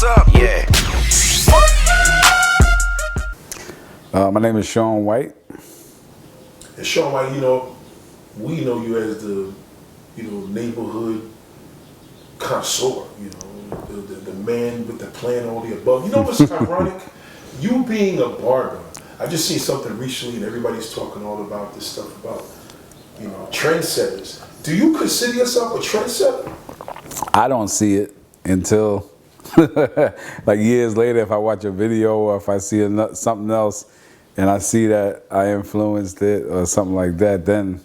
What's up? Yeah. My name is Sean White. And Sean White, we know you as the, neighborhood connoisseur, the man with the plan, all the above. You know what's ironic? You being a barber, I just seen something recently and everybody's talking all about this stuff about, trendsetters. Do you consider yourself a trendsetter? I don't see it until like years later, if I watch a video or if I see something else and I see that I influenced it or something like that, then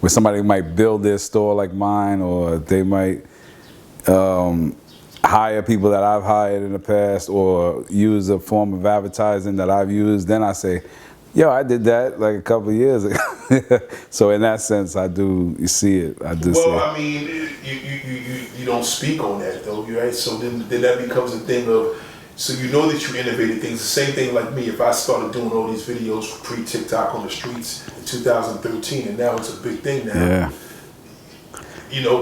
where somebody might build their store like mine, or they might hire people that I've hired in the past, or use a form of advertising that I've used, then I say, yo, I did that like a couple of years ago. So in that sense, I do see it. I do see it. I mean, you don't speak on that though, right? So then that becomes a thing of, so you know that you innovated things. The same thing like me, if I started doing all these videos pre-TikTok on the streets in 2013, and now it's a big thing now. Yeah.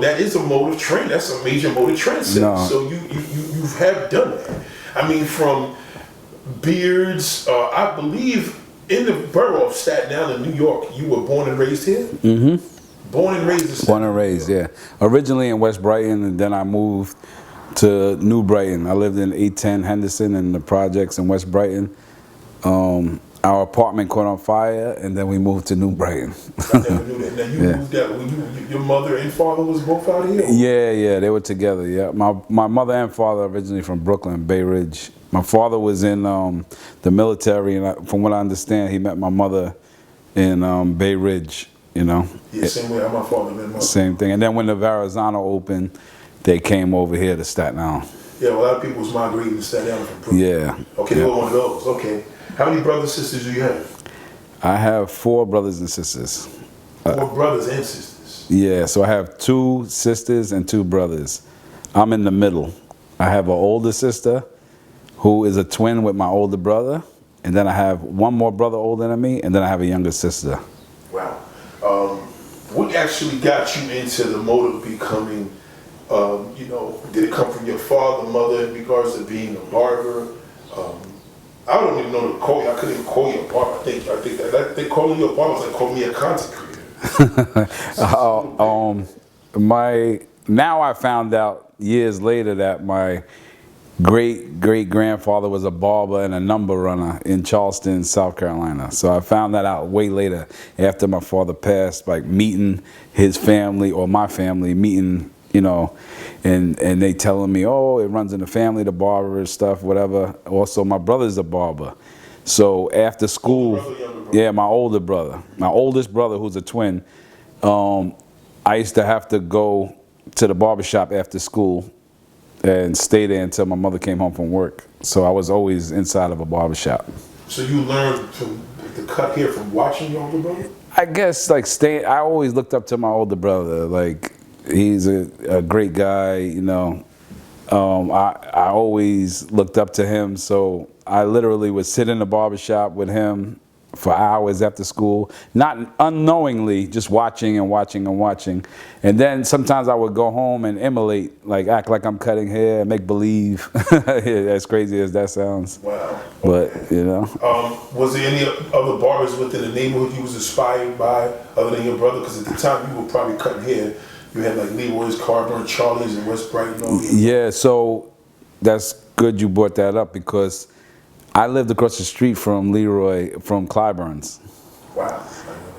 That is a motive trend. That's a major motive trend set. No. So you have done that. I mean, from beards, I believe in the borough of Staten Island, New York, you were born and raised here? Mm-hmm. Born and raised in Staten Born and raised, yeah. Originally in West Brighton, and then I moved to New Brighton. I lived in 810 Henderson in the projects in West Brighton. Our apartment caught on fire, and then we moved to New Brighton. I never knew that. Now you moved out when your mother and father was both out here? Yeah, they were together. Yeah, my mother and father originally from Brooklyn, Bay Ridge. My father was in the military, and from what I understand, he met my mother in Bay Ridge. Yeah, same way how my father met my mother. Same thing. And then when the Verrazano opened, they came over here to Staten Island. Yeah, well, a lot of people was migrating to Staten Island from Brooklyn. Yeah. Okay, they were one of those. Okay. How many brothers and sisters do you have? I have 4 brothers and sisters. 4 brothers and sisters? Yeah, so I have 2 sisters and 2 brothers. I'm in the middle. I have an older sister who is a twin with my older brother, and then I have one more brother older than me, and then I have a younger sister. Wow. What actually got you into the motive of becoming, did it come from your father, mother in regards to being a barber? I don't even know to call you. I couldn't even call you a barber. I think that calling you a barber is like calling me a content creator. Now I found out years later that my great-great-grandfather was a barber and a number runner in Charleston, South Carolina. So I found that out way later after my father passed, like meeting his family or my family, meeting, and they telling me, oh, it runs in the family, the barber stuff, whatever. Also, my brother's a barber. So after school, yeah, my older brother, my oldest brother who's a twin, I used to have to go to the barbershop after school and stay there until my mother came home from work. So I was always inside of a barbershop. So you learned to cut hair from watching your older brother? I guess I always looked up to my older brother. Like, he's a great guy, I always looked up to him, so I literally would sit in the barbershop with him for hours after school, not unknowingly, just watching and watching and watching. And then sometimes I would go home and emulate, like act like I'm cutting hair and make believe, as crazy as that sounds. Wow. But, was there any other barbers within the neighborhood you was inspired by other than your brother? Because at the time you were probably cutting hair. You had like Leroy's, Carver, Charlie's, and West Brighton. Yeah, so that's good you brought that up, because I lived across the street from Leroy, from Clyburn's. Wow.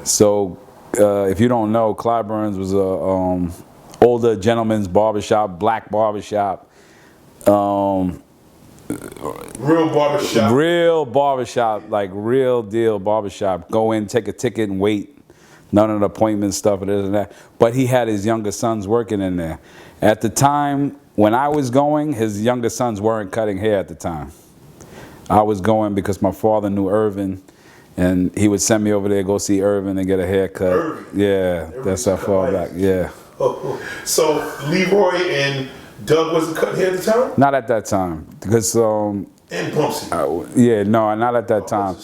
So if you don't know, Clyburn's was a older gentleman's barbershop, black barbershop. Real barbershop. Real barbershop, like real deal barbershop. Go in, take a ticket, and wait. None of the appointment stuff and this and that. But he had his younger sons working in there. At the time when I was going, his younger sons weren't cutting hair at the time. I was going because my father knew Irvin, and he would send me over there, go see Irvin and get a haircut. Irvin. Yeah, that's how far back. Yeah. So Leroy and Doug wasn't cutting hair at the time? Not at that time, because and Bumpsy. yeah, no, not at that time.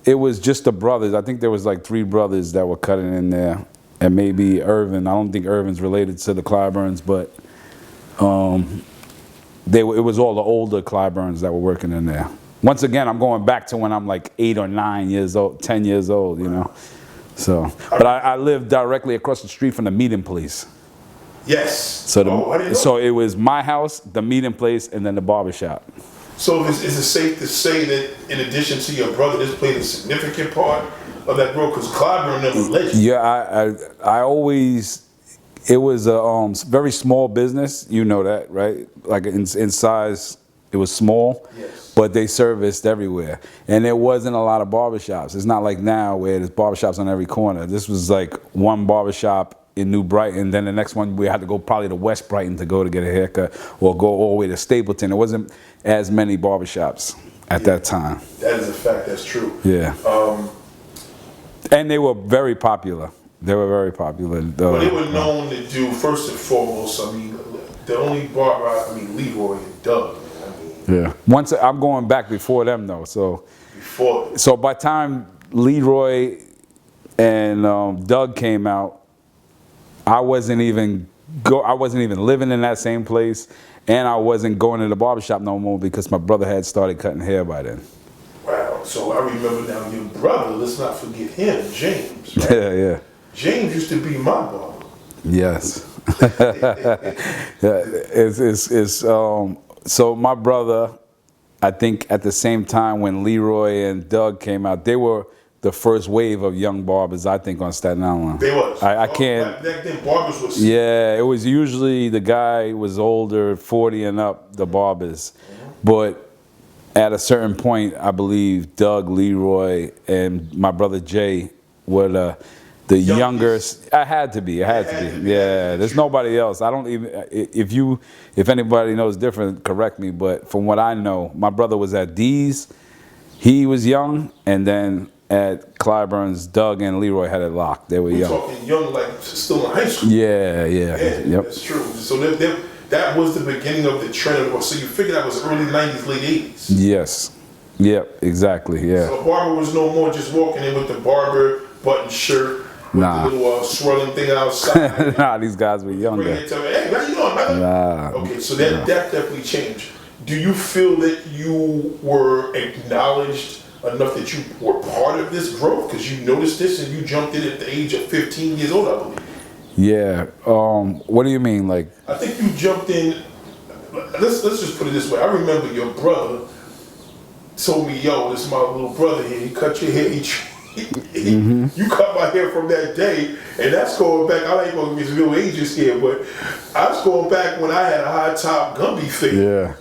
It was just the brothers. I think there was like 3 brothers that were cutting in there, and maybe Irvin. I don't think Irvin's related to the Clyburns, but it was all the older Clyburns that were working in there. Once again, I'm going back to when I'm like 8 or 9 years old, 10 years old, you know. So, but I lived directly across the street from the meeting place. Yes. So so it was my house, the meeting place, and then the barbershop. So is it safe to say that in addition to your brother, this played a significant part of that growth? Because Clyburn never legend. Yeah, I always. It was a very small business, you know that, right? Like in size, it was small, yes. But they serviced everywhere. And there wasn't a lot of barbershops. It's not like now where there's barbershops on every corner. This was like one barbershop in New Brighton, then the next one we had to go probably to West Brighton to go to get a haircut, or go all the way to Stapleton. There wasn't as many barbershops at that time. That is a fact, that's true. Yeah. And they were very popular. They were very popular. Well, they were known to do, first and foremost, I mean, the only barber, Leroy and Doug. Yeah. Once I'm going back before them though, so. Before. So by the time Leroy and Doug came out, I wasn't even living in that same place, and I wasn't going to the barbershop no more because my brother had started cutting hair by then. Wow. So I remember now your brother. Let's not forget him, James. Right? Yeah. James used to be my barber. Yes. So my brother, I think at the same time when Leroy and Doug came out, they were the first wave of young barbers, I think, on Staten Island. They was. I can't. Back then, barbers was. Yeah, it was usually the guy was older, 40 and up, the barbers. But at a certain point, I believe Doug, Leroy, and my brother Jay were the youngest. I had to be. Yeah, there's nobody else. I don't even. If anybody knows different, correct me. But from what I know, my brother was at D's. He was young, and then at Clyburn's, Doug and Leroy had it locked. They were young. Talking young, like still in high school. Yeah. Yep. That's true. So that was the beginning of the trend. So you figured that was early '90s, late '80s. Yes. Yep. Exactly. Yeah. So a barber was no more just walking in with the barber button shirt. With the little swirling thing outside. Nah, these guys were younger. Hey, how you doing, man? Nah. Okay, so that definitely changed. Do you feel that you were acknowledged enough that you were part of this growth? Because you noticed this and you jumped in at the age of 15 years old, I believe. Yeah. What do you mean, like? I think you jumped in. Let's just put it this way. I remember your brother told me, "Yo, this is my little brother here. He cut your hair. You cut my hair from that day," and that's going back. I ain't gonna be real ages here, but I was going back when I had a high top Gumby fade. Yeah.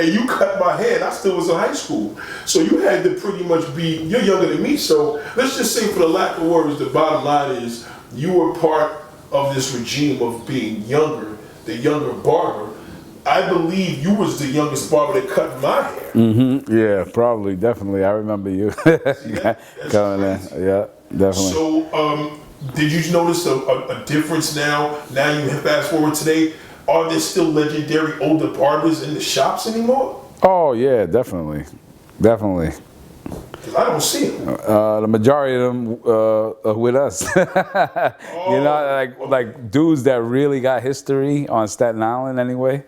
And you cut my hair, and I still was in high school. So you had to pretty much be. You're younger than me, so let's just say, for the lack of words, the bottom line is you were part of this regime of being younger, the younger barber. I believe you was the youngest barber that cut my hair. Mm-hmm. Yeah, probably, definitely. I remember you coming in. Yeah, definitely. So, did you notice a difference now? Now you fast forward today. Are there still legendary older barbers in the shops anymore? Oh yeah, definitely. Because I don't see them. The majority of them are with us. You know, like dudes that really got history on Staten Island anyway.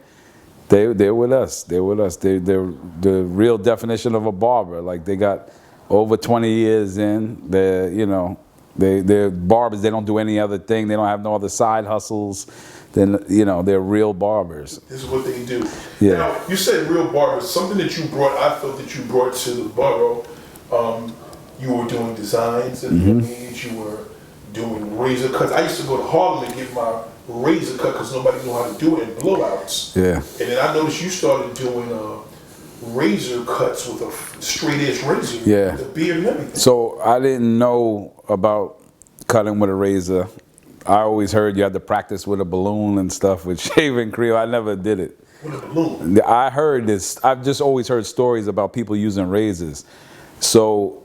They're with us. They're the real definition of a barber. Like, they got over 20 years in. They're barbers. They don't do any other thing. They don't have no other side hustles. Then they're real barbers. This is what they do. Yeah. Now, you said real barbers. Something that you brought, I felt that you brought to the borough. You were doing designs at the age. You were doing razor cuts. I used to go to Harlem and get my razor cut because nobody knew how to do it in blowouts. Yeah. And then I noticed you started doing razor cuts with a straight edge razor. Yeah. The beard and everything. So I didn't know about cutting with a razor. I always heard you had to practice with a balloon and stuff with shaving cream. I never did it. With a balloon? I heard this. I've just always heard stories about people using razors. So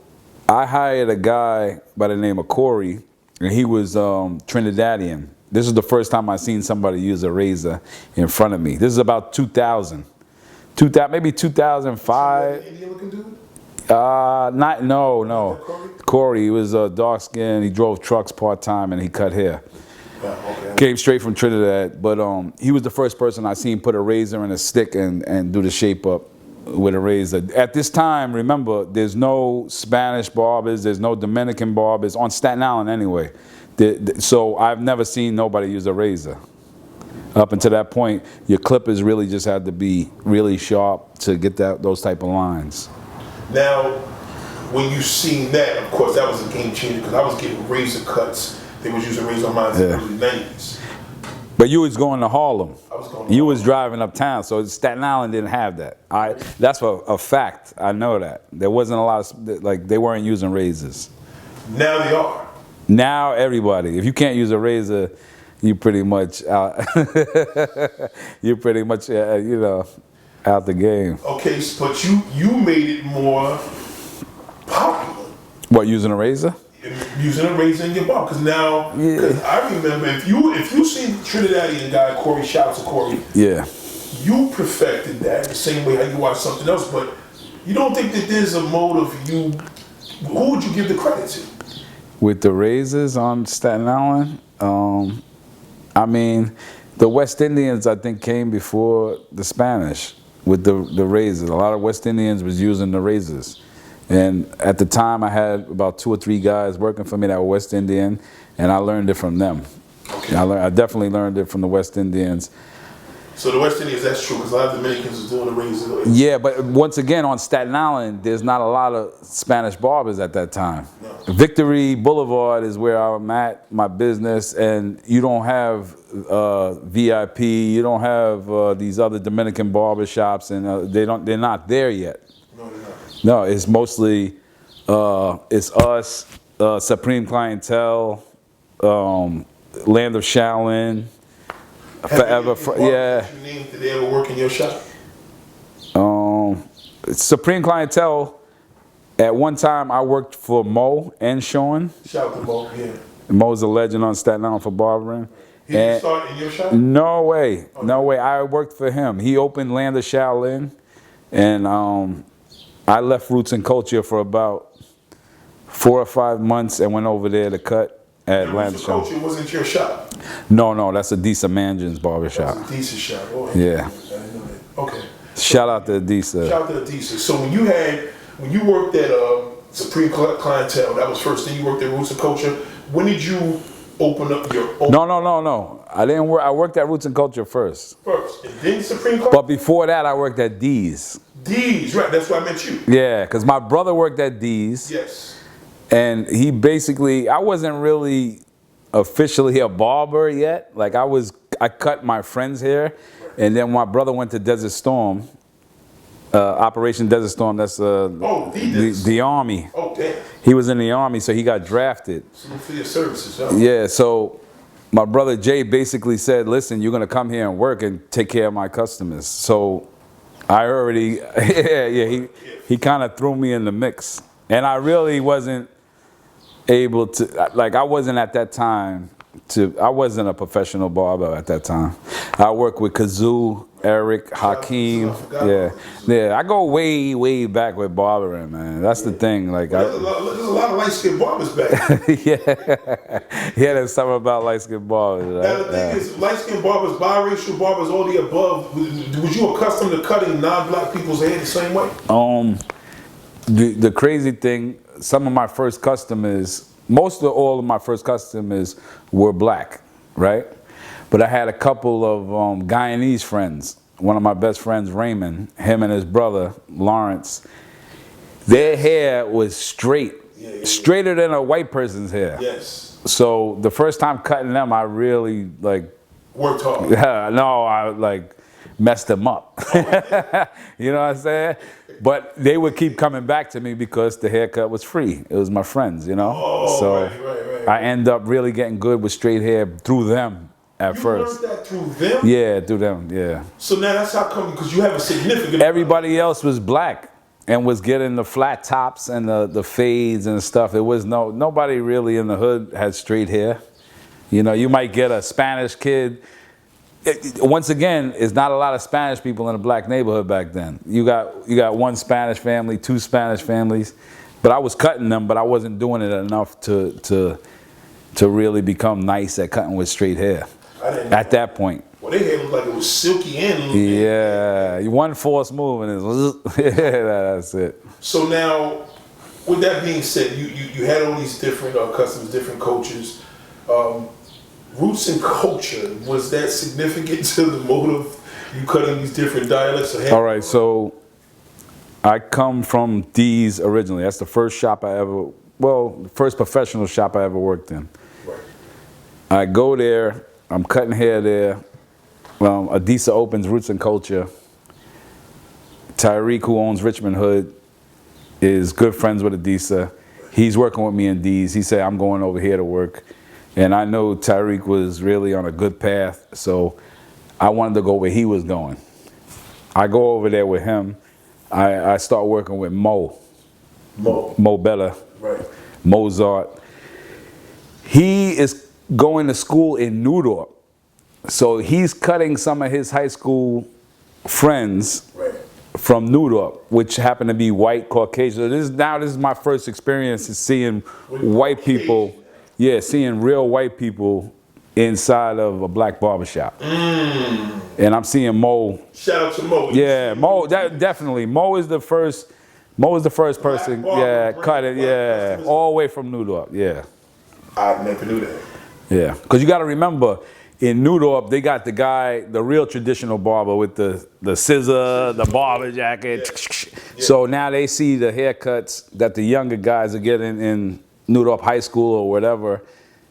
I hired a guy by the name of Corey, and he was Trinidadian. This is the first time I seen somebody use a razor in front of me. This is about 2000. Maybe 2005. Indian looking dude? No. Corey, he was dark skinned. He drove trucks part time and he cut hair. Okay. Came straight from Trinidad, but he was the first person I seen put a razor in a stick and do the shape up with a razor. At this time, remember, there's no Spanish barbers, there's no Dominican barbers on Staten Island anyway. So I've never seen nobody use a razor. Up until that point, your clippers really just had to be really sharp to get those type of lines. Now, when you seen that, of course, that was a game changer because I was getting razor cuts. They was using razor on mine in the early 90s. But you was going to Harlem. I was going to You was driving uptown, so Staten Island didn't have that. That's a fact. I know that. There wasn't a lot of, like, they weren't using razors. Now they are. Now everybody. If you can't use a razor, you pretty much you're pretty much you know, out the game. Okay, but you made it more popular. What, using a razor? Using a razor in your barber, because now, because I remember if you seen Trinidadian guy Corey, shout out to Corey. Yeah. You perfected that the same way how you watch something else, but you don't think that there's a mode of you. Who would you give the credit to? With the razors on Staten Island, I mean, the West Indians I think came before the Spanish with the razors. A lot of West Indians was using the razors. And at the time, I had about 2 or 3 guys working for me that were West Indian, and I learned it from them. Okay. I definitely learned it from the West Indians. So the West Indians, that's true, because a lot of Dominicans was doing the razors. Yeah, but once again, on Staten Island, there's not a lot of Spanish barbers at that time. No. Victory Boulevard is where I'm at, my business, and you don't have VIP, you don't have these other Dominican barber shops, and they're not there yet. No, they're not. No, it's mostly it's us, Supreme Clientele, Land of Shaolin, Forever. Yeah. You named, did they ever work in your shop? Supreme Clientele. At one time, I worked for Mo and Sean. Shout out to Mo. Yeah. Mo's a legend on Staten Island for barbering. He didn't start in your shop? No way, no way. I worked for him. He opened Land of Shaolin, and I left Roots and Culture for about 4 or 5 months and went over there to cut at Land of Shaolin. Roots and Culture wasn't your shop? No, that's Adisa Mangin's barbershop. That's Adisa shop. Oh, Yeah. I didn't know that. Okay. Shout out to Adisa. Shout out to Adisa. So when you worked at Supreme Clientele, that was first thing you worked at Roots and Culture. When did you open up your own? No. I didn't work. I worked at Roots and Culture first. First, and then Supreme Clientele? But before that, I worked at D's. D's, right, that's why I met you. Yeah, because my brother worked at D's. Yes. And he basically, I wasn't really officially a barber yet. Like I cut my friend's hair, and then my brother went to Desert Storm, Operation Desert Storm. That's the Army. Oh, damn. He was in the Army, so he got drafted. Salute for your services, huh? Yeah, so my brother Jay basically said, listen, you're gonna come here and work and take care of my customers. So I already, he kind of threw me in the mix. And I really wasn't able to, like, I wasn't at that time, I wasn't a professional barber at that time. I worked with Kazoo, Eric, Hakeem. Yeah, I go way, way back with barbering, man. That's the thing. Like, there's a lot of light-skinned barbers back. yeah, there's something about light-skinned barbers. Right? Now the thing is, light-skinned barbers, biracial barbers, all the above. Was you accustomed to cutting non-black people's hair the same way? The crazy thing, some of my first customers, all of my first customers were black, right? But I had a couple of Guyanese friends. One of my best friends, Raymond, him and his brother, Lawrence, their hair was straight, straighter than a white person's hair. Yes. So the first time cutting them, I really worked hard. No, I messed them up. You know what I'm saying? But they would keep coming back to me because the haircut was free. It was my friends, you know? Oh, so right. I end up really getting good with straight hair through them at first. You learned that through them? Yeah, through them, yeah. So now that's how come, because you have a significant... Everybody else was black and was getting the flat tops and the fades and stuff. It was nobody really in the hood had straight hair. You know, you might get a Spanish kid. Once again, it's not a lot of Spanish people in a black neighborhood back then. You got one Spanish family, 2 Spanish families, but I was cutting them, but I wasn't doing it enough to to really become nice at cutting with straight hair. I didn't know. At that point. Well, their hair looked like it was silky and Yeah, one false move and it's yeah, that's it. So now, with that being said, you had all these different customs, different cultures. Roots and culture, was that significant to the motive you cutting these different dialects of hair? All right, so I come from D's originally. That's the first shop I ever, well, the first professional shop I ever worked in. Right. I go there, I'm cutting hair there. Adisa opens Roots and Culture. Tyreek, who owns Richmond Hood, is good friends with Adisa. He's working with me in D's. He said, I'm going over here to work. And I know Tyreek was really on a good path, so I wanted to go where he was going. I go over there with him. I start working with Mo Bella, right. Mozart. He is going to school in New York. So he's cutting some of his high school friends from New York, which happen to be white Caucasian. So this is my first experience is seeing white people, seeing real white people inside of a black barbershop. And I'm seeing Mo. Shout out to Mo. Yeah, Mo, definitely. Mo is the first person, cut it, all the way from New York, I never knew that. Yeah, because you got to remember, in New York, they got the guy, the real traditional barber with the scissor, the barber jacket. Yeah. So now they see the haircuts that the younger guys are getting in New York high school or whatever.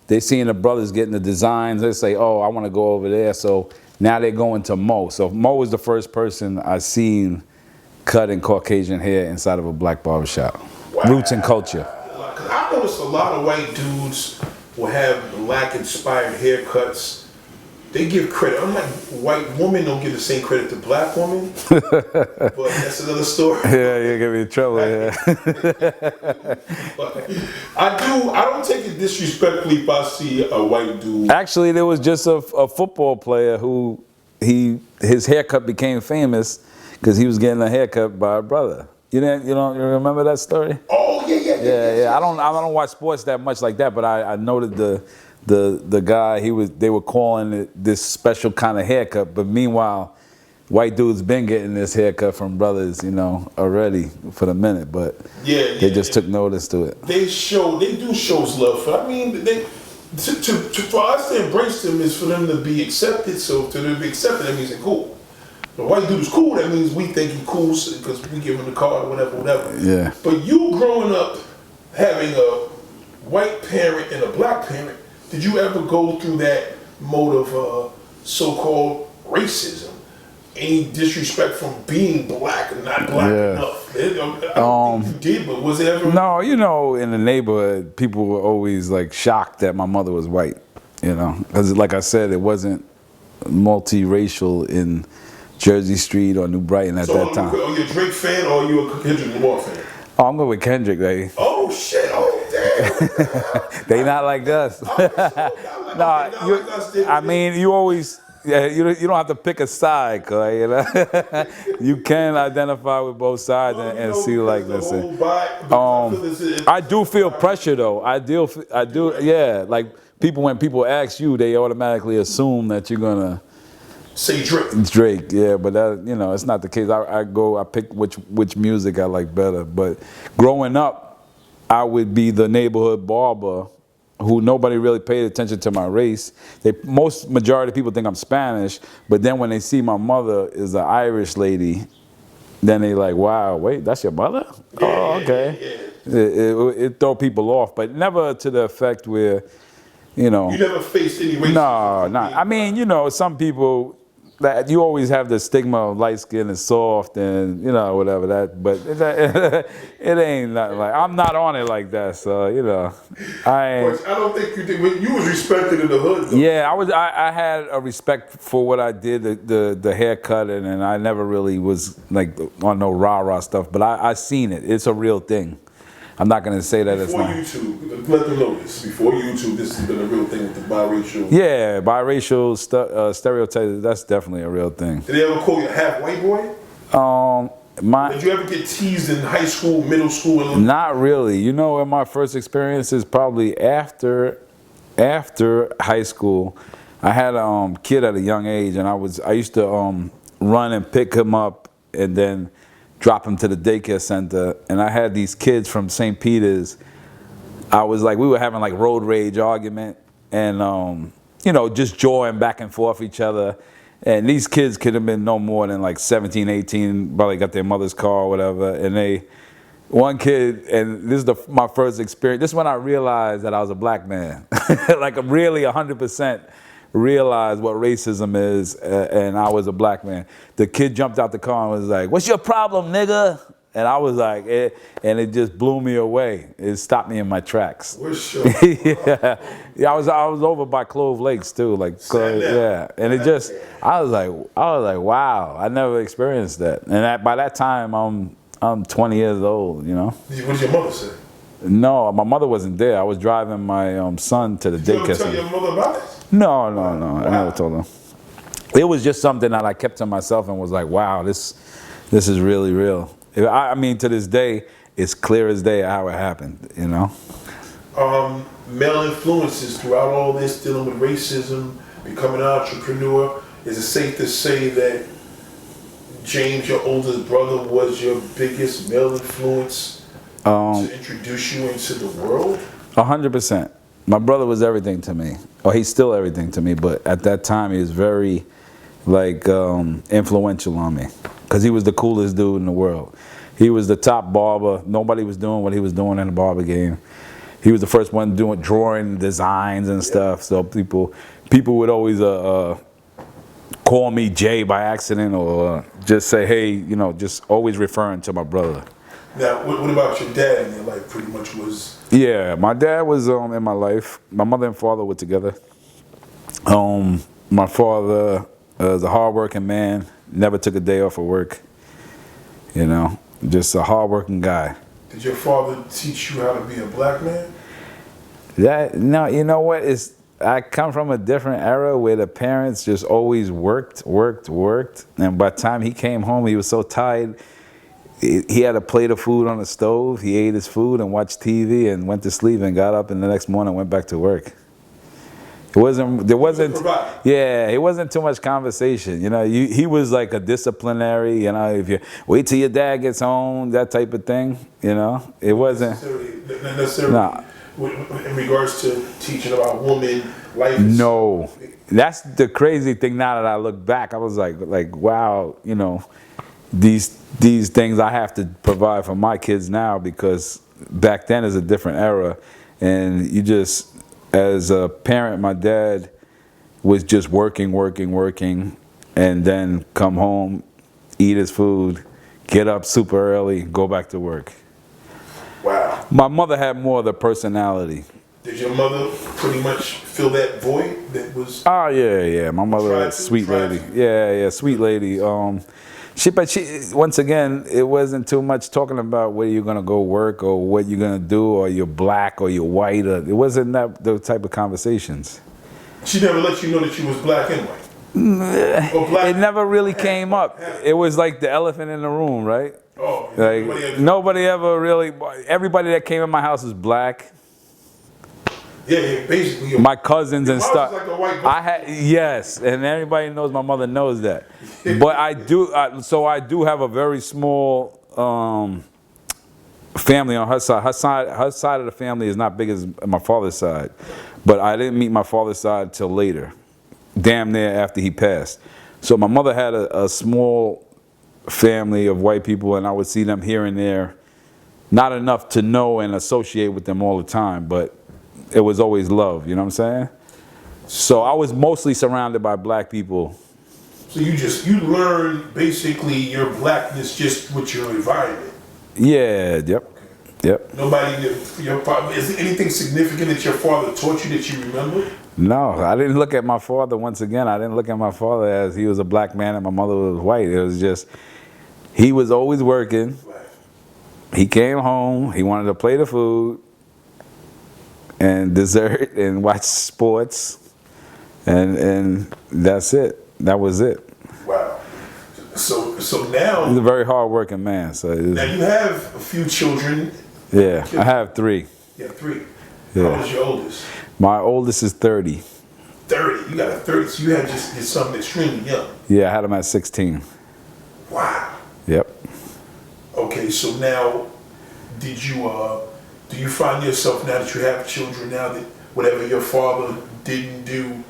They seeing the brothers getting the designs. They say, oh, I want to go over there. So now they're going to Mo. So Mo is the first person I seen cutting Caucasian hair inside of a black barbershop. Wow. Roots and Culture. I noticed a lot of white dudes will have black inspired haircuts. They give credit. I'm like, white women don't give the same credit to black women. But that's another story. Yeah, you're gonna be in trouble. Yeah. I don't take it disrespectfully if I see a white dude. Actually, there was just a football player who his haircut became famous because he was getting a haircut by a brother. You remember that story? Oh yeah. I don't watch sports that much like that, but I noted the guy they were calling it this special kind of haircut, but meanwhile, white dudes been getting this haircut from brothers, already for the minute, but they just took notice to it. They do shows love for. I mean, for us to embrace them is for them to be accepted. So to them to be accepted, that means they're cool. The white dude is cool. That means we think he's cool because we give him the card, whatever. Yeah. But you growing up having a white parent and a black parent, did you ever go through that mode of so-called racism? Any disrespect from being black and not black enough? I don't think you did, but was it ever? No, in the neighborhood, people were always like shocked that my mother was white. Because like I said, it wasn't multiracial in Jersey Street or New Brighton at that time. Are you a Drake fan or are you a Kendrick Lamar fan? Oh, I'm going with Kendrick, baby. Oh shit! Oh damn! They not like us. I mean, you always, you don't have to pick a side, cause you can identify with both sides and see like this. I do feel pressure though. I do. Yeah, like when people ask you, they automatically assume that you're gonna say Drake. Drake, yeah, but that it's not the case. I pick which music I like better. But growing up, I would be the neighborhood barber who nobody really paid attention to my race. Majority of people think I'm Spanish, but then when they see my mother is an Irish lady, then they like, wow, wait, that's your mother? Yeah, oh, okay. Yeah. It throw people off, but never to the effect where, You never faced any racism? No. I mean, some people, that you always have the stigma of light skin and soft and whatever that, but it ain't nothing like. I'm not on it like that, so I ain't. I don't think you did. You was respected in the hood, though. Yeah, I had a respect for what I did, the haircut, and I never really was like on no rah stuff. But I seen it. It's a real thing. I'm not going to say that it's not. Before YouTube, let them know this. Before YouTube, this has been a real thing with the biracial. Yeah, biracial stereotypes, that's definitely a real thing. Did they ever call you a half white boy? Did you ever get teased in high school, middle school? Not really. My first experience is probably after after high school, I had a kid at a young age, and I used to run and pick him up and then drop him to the daycare center. And I had these kids from St. Peter's. We were having like road rage argument, and just jawing back and forth each other. And these kids could have been no more than like 17, 18, probably got their mother's car or whatever. And one kid, and this is my first experience. This is when I realized that I was a black man. Like really 100% realized what racism is, and I was a black man. The kid jumped out the car and was like, "What's your problem, nigga?" And I was like, and it just blew me away. It stopped me in my tracks. Yeah, I was over by Clove Lakes too, like yeah. And it just, I was like, wow, I never experienced that. And by that time, I'm 20 years old, you know. What did your mother say? No, my mother wasn't there. I was driving my son to the daycare. Did you ever tell your mother about it? No. Wow. I never told her. It was just something that I kept to myself and was like, wow, this is really real. I mean, to this day, it's clear as day how it happened, you know? Male influences throughout all this, dealing with racism, becoming an entrepreneur, is it safe to say that James, your oldest brother, was your biggest male influence to introduce you into the world? 100%. My brother was everything to me. Or he's still everything to me, but at that time he was very influential on me. Because he was the coolest dude in the world. He was the top barber. Nobody was doing what he was doing in the barber game. He was the first one drawing designs and stuff. So people would always call me Jay by accident, or just say, hey, just always referring to my brother. Now, what about your dad in your life? Pretty much was. Yeah, my dad was in my life. My mother and father were together. My father was a hardworking man. Never took a day off of work. Just a hardworking guy. Did your father teach you how to be a black man? No, you know what? I come from a different era where the parents just always worked. And by the time he came home, he was so tired. He had a plate of food on the stove. He ate his food and watched TV and went to sleep and got up, and the next morning went back to work. It wasn't too much conversation. He was like a disciplinary, if you wait till your dad gets home, that type of thing, it wasn't. Not necessarily. Nah. In regards to teaching about women, life. No, that's the crazy thing. Now that I look back, I was like, wow, these things I have to provide for my kids now, because back then is a different era, and as a parent, my dad was just working, and then come home, eat his food, get up super early, go back to work. Wow. My mother had more of the personality. Did your mother pretty much fill that void that was? Oh, yeah. My mother was a sweet lady. Yeah, sweet lady. But once again, it wasn't too much talking about where you're gonna go work or what you're gonna do, or you're black or you're white. It wasn't those type of conversations. She never let you know that you was black and white. Or black. It never really came up. It was like the elephant in the room, right? Oh, nobody ever really. Everybody that came in my house was black. Yeah, basically. My cousins and stuff. Like a white yes, and everybody knows my mother knows that. But I do have a very small family on her side. Her side of the family is not big as my father's side, but I didn't meet my father's side till later, damn near after he passed. So my mother had a small family of white people, and I would see them here and there. Not enough to know and associate with them all the time, but it was always love, you know what I'm saying? So I was mostly surrounded by black people. So you learn basically your blackness just with your environment. Yeah, yep. Nobody, is there anything significant that your father taught you that you remember? No, I didn't look at my father, once again, I didn't look at my father as he was a black man and my mother was white. It was just, he was always working. He came home, he wanted to play the food and dessert and watch sports, and that's it. That was it. Wow. So now he's a very hard-working man. Now you have a few children. Yeah, I have 3. Yeah, 3. Yeah. How old is your oldest? My oldest is 30. 30. You got a 30, so you had just did something extremely young. Yeah, I had him at 16. Wow. Yep. Okay, so now, do you find yourself, now that you have children, now that whatever your father didn't do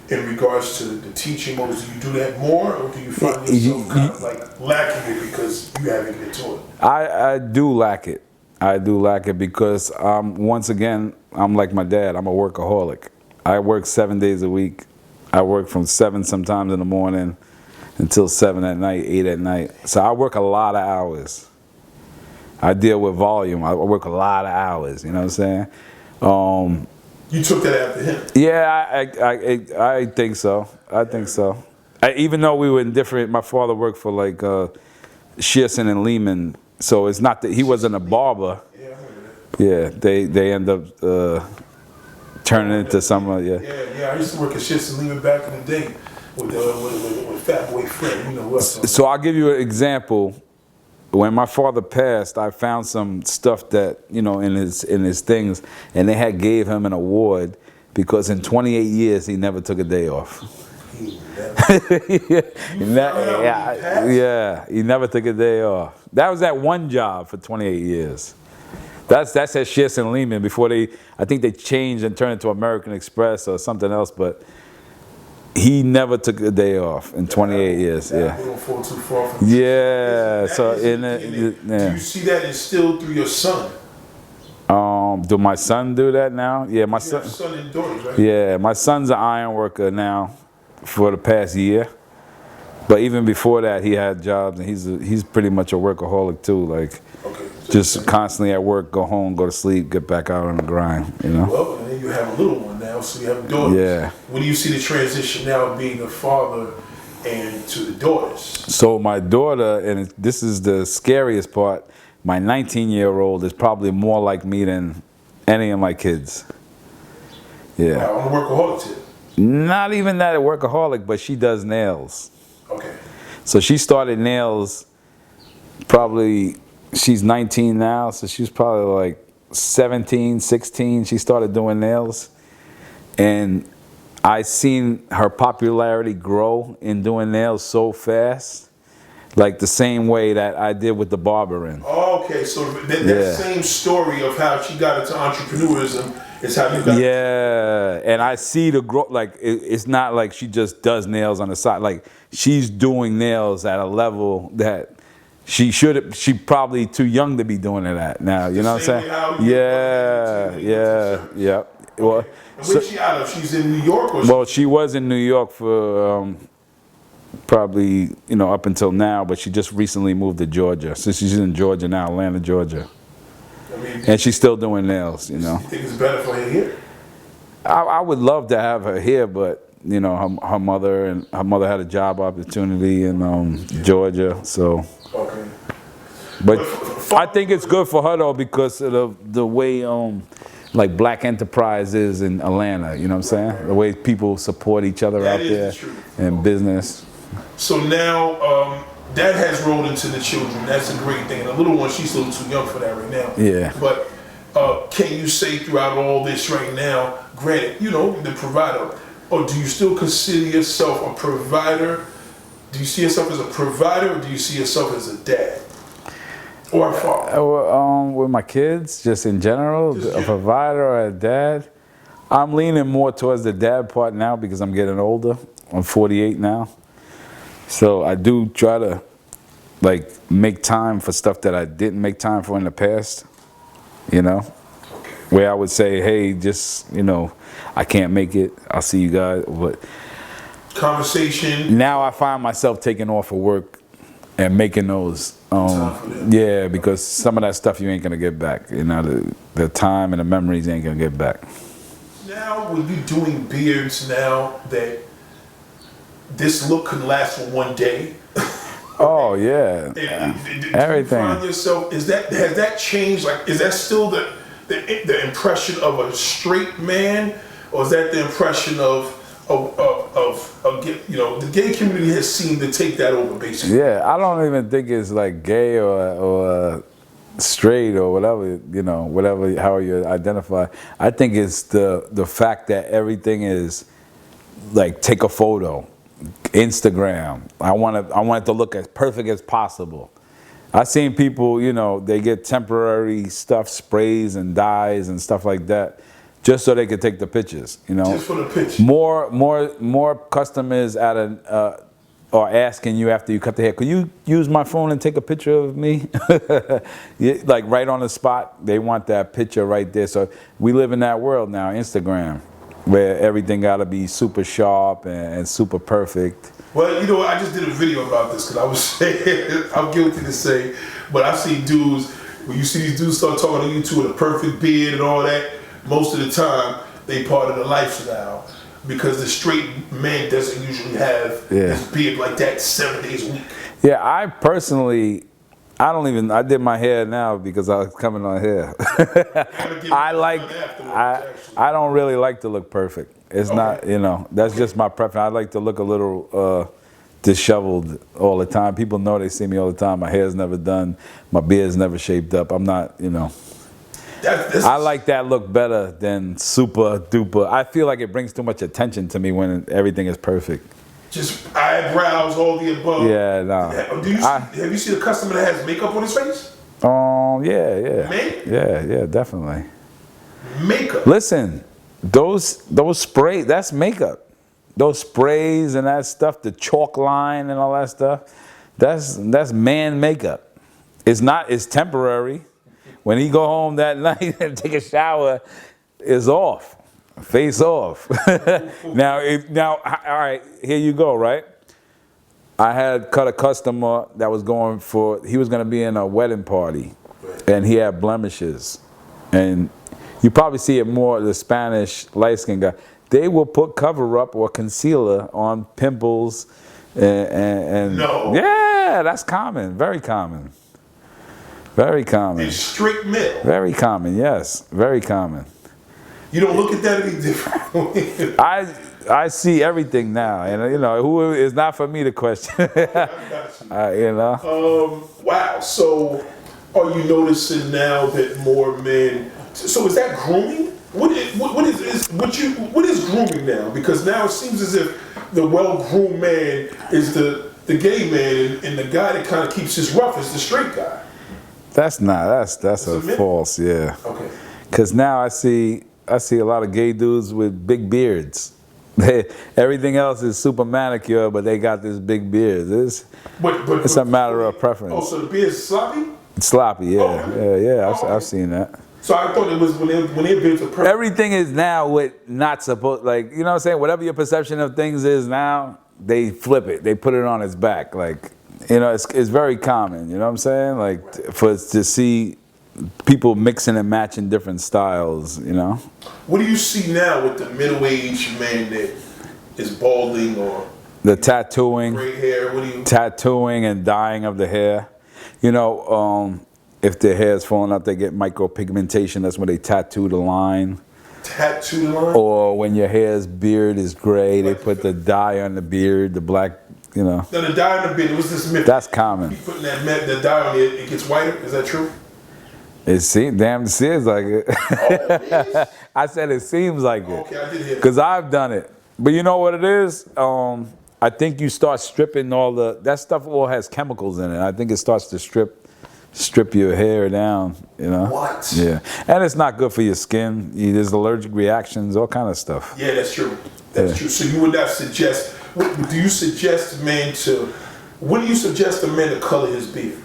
in regards to the teaching modes, do you do that more, or do you find yourself kind of like lacking it because you haven't been taught? I do lack it. I do lack it because, once again, I'm like my dad. I'm a workaholic. I work 7 days a week. I work from 7 sometimes in the morning until 7 at night, 8 at night. So I work a lot of hours. I deal with volume. I work a lot of hours. You know what I'm saying? You took that after him? Yeah, I think so. I think so. Even though we were in different, my father worked for like Shearson and Lehman, so it's not that he wasn't a barber. Yeah, I remember that. Yeah, they end up turning into some. Yeah. I used to work at Shearson and Lehman back in the day with Fat Boy Fred. You know what? So I'll give you an example. When my father passed, I found some stuff that, you know, in his things, and they had gave him an award because in 28 years he never took a day off. He never took a day off. That was that one job for 28 years. That's at Shearson Lehman before I think they changed and turned it to American Express or something else, but he never took a day off in 28 years. We don't fall too far from Yeah. So do you see that instilled through your son? Do my son do that now? Yeah, my son and daughters, right? Yeah, my son's an iron worker now for the past year. But even before that, he had jobs, and he's pretty much a workaholic too. Like, just constantly at work, go home, go to sleep, get back out on the grind. You know. Well, and then you have a little one now, so you have daughters. Yeah. When do you see the transition now, being a father and to the daughters? So my daughter, and this is the scariest part, my 19-year-old is probably more like me than any of my kids. Yeah. Wow, I'm a workaholic too. Not even that a workaholic, but she does nails. Okay. So she started nails probably, she's 19 now, so she's probably like 17, 16. She started doing nails. And I seen her popularity grow in doing nails so fast, like the same way that I did with the barbering. Oh, okay, so that same story of how she got into entrepreneurism is how you got. Yeah, and I see the growth. Like it's not like she just does nails on the side. Like she's doing nails at a level that she should. She probably too young to be doing it at now. You know what I'm saying? Yeah. Well, where's she out of? She's in New York, or well, she was in New York for probably, you know, up until now, but she just recently moved to Georgia. So she's in Georgia now, Atlanta, Georgia. And she's still doing nails, you know. You think it's better for her here? I would love to have her here, but you know, her mother had a job opportunity in Georgia, so. Okay. But I think it's good for her though, because of the way like Black enterprise is in Atlanta. You know what I'm saying? The way people support each other out there in business. So now that has rolled into the children. That's a great thing. And the little one, she's a little too young for that right now. Yeah. But can you say throughout all this right now, granted, you know, the provider, or do you still consider yourself a provider? Do you see yourself as a provider, or do you see yourself as a dad or a father? With my kids, just in general, a provider or a dad. I'm leaning more towards the dad part now because I'm getting older. I'm 48 now. So I do try to like make time for stuff that I didn't make time for in the past, you know, where I would say, hey, just, you know, I can't make it. I'll see you guys. But conversation. Now I find myself taking off of work and making those. Yeah, because some of that stuff you ain't going to get back. You know, the time and the memories you ain't going to get back. Now, when you're doing beards now, that this look can last for one day. Oh yeah, everything. You find yourself, has that changed? Like, is that still the impression of a straight man, or is that the impression of you know, the gay community has seemed to take that over basically? Yeah, I don't even think it's like gay or straight or whatever, you know, whatever, how you identify. I think it's the fact that everything is like, take a photo, Instagram. I want it to look as perfect as possible. I've seen people, you know, they get temporary stuff, sprays and dyes and stuff like that, just so they could take the pictures, you know. Just for the picture. More customers are asking you after you cut the hair, could you use my phone and take a picture of me? Like right on the spot, they want that picture right there. So we live in that world now, Instagram, where everything got to be super sharp and super perfect. Well, you know what? I just did a video about this because I was saying, I'm guilty to say, but I've seen dudes, when you see these dudes start talking to you two with a perfect beard and all that, most of the time they part of the lifestyle because the straight man doesn't usually have his beard like that 7 days a week. Yeah, I personally, I did my hair now because I was coming on hair. I don't really like to look perfect. It's not, you know, that's just my preference. I like to look a little disheveled all the time. People know, they see me all the time. My hair's never done. My beard's never shaped up. I'm not, you know. I like that look better than super duper. I feel like it brings too much attention to me when everything is perfect. Just eyebrows, all the above. Yeah, no. Have you seen a customer that has makeup on his face? Yeah. Man? Yeah, definitely. Makeup. Listen, those sprays, that's makeup. Those sprays and that stuff, the chalk line and all that stuff, that's man makeup. It's temporary. When he go home that night and take a shower, it's off, face off. Now, all right, here you go, right? I had cut a customer that was he was going to be in a wedding party, and he had blemishes. And you probably see it more, the Spanish light-skinned guy. They will put cover-up or concealer on pimples. And no. Yeah, that's common, very common. Very common. It's strict male. Very common, yes. Very common. You don't look at that any different. I see everything now, and you know, who is not for me to question. I got you. You know. Wow. So, are you noticing now that more men? So, is that grooming? What is grooming now? Because now it seems as if the well-groomed man is the gay man, and the guy that kind of keeps his rough is the straight guy. That's a false, yeah. Okay. Because now I see a lot of gay dudes with big beards. Everything else is super manicure, but they got this big beard. It's a matter of preference. Oh, so the beard's sloppy? It's sloppy, yeah. Okay. Yeah. I've seen that. So I thought it was when their beards are perfect. Everything is now what not supposed, like, you know what I'm saying? Whatever your perception of things is now, they flip it. They put it on its back, like. You know, it's very common, you know what I'm saying? Like, to see people mixing and matching different styles, you know? What do you see now with the middle-aged man that is balding or... The tattooing. Gray hair, what do you... Tattooing and dyeing of the hair. You know, if their hair is falling out, they get micropigmentation. That's when they tattoo the line. Tattoo the line? Or when your beard is gray, they put the dye on the beard, the black... You know. Now the dye on the beard, what's this myth? That's common. You putting the dye on it gets whiter. Is that true? It seems like it. Oh, I said it seems like it. Okay, I did hear that. Because I've done it. But you know what it is? I think you start stripping that stuff all has chemicals in it. I think it starts to strip your hair down, you know? What? Yeah. And it's not good for your skin. There's allergic reactions, all kind of stuff. Yeah, that's true. That's true. So you would not suggest... What do you suggest a man to color his beard?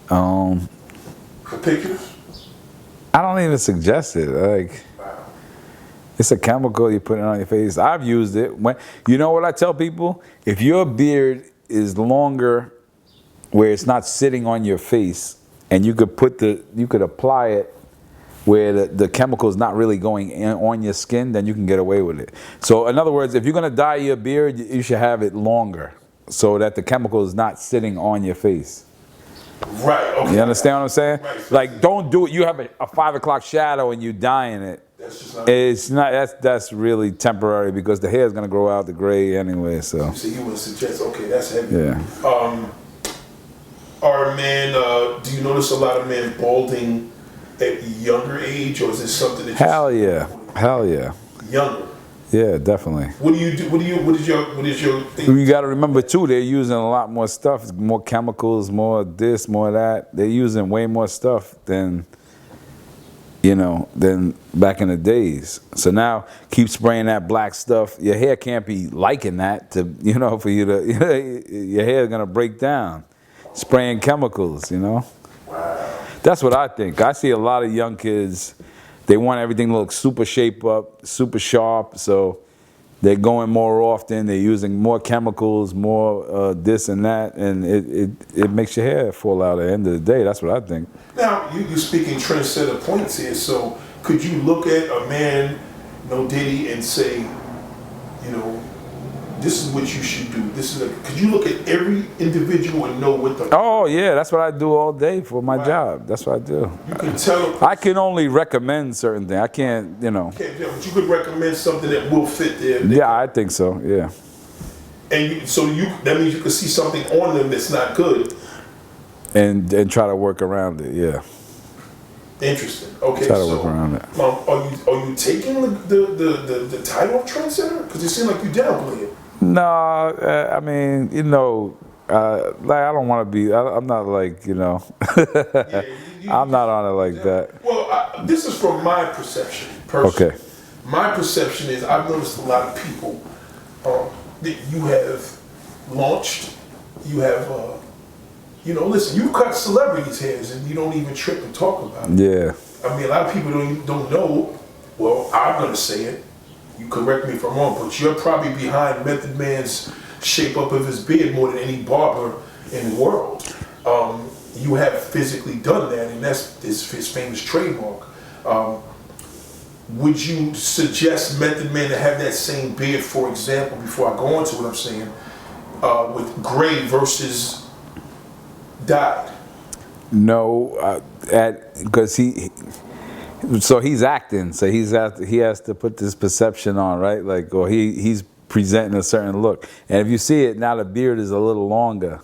For pictures? I don't even suggest it. Like, wow. It's a chemical, you put it on your face. I've used it. You know what I tell people? If your beard is longer where it's not sitting on your face, and you could apply it where the chemical is not really going on your skin, then you can get away with it. So in other words, if you're gonna dye your beard, you should have it longer so that the chemical is not sitting on your face. Right, okay. You understand what I'm saying? Right. Like, don't do it, you have a 5 o'clock shadow and you dyeing it. That's just not... It's not, that's really temporary because the hair is gonna grow out the gray anyway, so. So you wouldn't suggest, okay, that's heavy. Yeah. Um, Are men? Do you notice a lot of men balding at a younger age, or is this something that Hell yeah, hell yeah, younger? yeah, definitely. What do you do? What is your thing? You got to remember too, they're using a lot more stuff, more chemicals, more this, more that. They're using way more stuff than, you know, than back in the days. So now, keep spraying that black stuff. Your hair can't be liking that to, you know, for you to, your hair is gonna break down. Spraying chemicals, you know. Wow. That's what I think. I see a lot of young kids. They want everything to look super shape up, super sharp. So they're going more often. They're using more chemicals, more this and that, and it makes your hair fall out at the end of the day. That's what I think. Now you're speaking trendsetter points here. So could you look at a man, no Diddy, and say, you know, this is what you should do. Could you look at every individual and know what the? Oh yeah, that's what I do all day for my job. That's what I do. You can tell. I can only recommend certain things. I can't, you know. Can't tell, but you could recommend something that will fit there. Yeah, I think so. Yeah. And that means you can see something on them that's not good. And try to work around it. Yeah. Interesting. Okay. Try to work around it. Are you taking the title of trendsetter? Because it seems like you downplay it. No, I mean, you know, like I don't want to be. I'm not like, you know. Yeah, I'm not on it like that. Well, this is from my perception, personally. Okay. My perception is I've noticed a lot of people that you have launched. You have, you know, listen, you cut celebrities' hairs and you don't even trip and talk about it. Yeah. I mean, a lot of people don't know. Well, I'm gonna say it. You correct me if I'm wrong, but you're probably behind Method Man's shape up of his beard more than any barber in the world. You have physically done that, and that's his famous trademark. Would you suggest Method Man to have that same beard, for example, before I go on to what I'm saying, with gray versus dyed? No, because he's acting, so he has to put this perception on, right? Like, or he's presenting a certain look, and if you see it now, the beard is a little longer.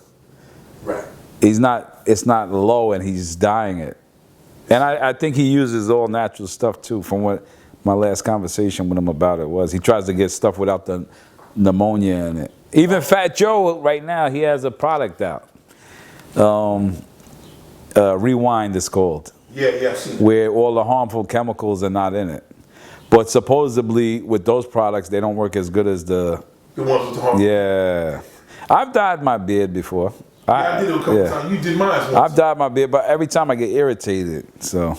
Right. It's not low, and he's dyeing it, and I think he uses all natural stuff too. From what my last conversation with him about it was, he tries to get stuff without the pneumonia in it. Even Fat Joe right now, he has a product out. Rewind is called. Yeah, I've seen it. Where all the harmful chemicals are not in it. But supposedly with those products, they don't work as good as the ones with the harmful. Yeah. I've dyed my beard before. I did it a couple times. You did mine once. I've dyed my beard, but every time I get irritated, so.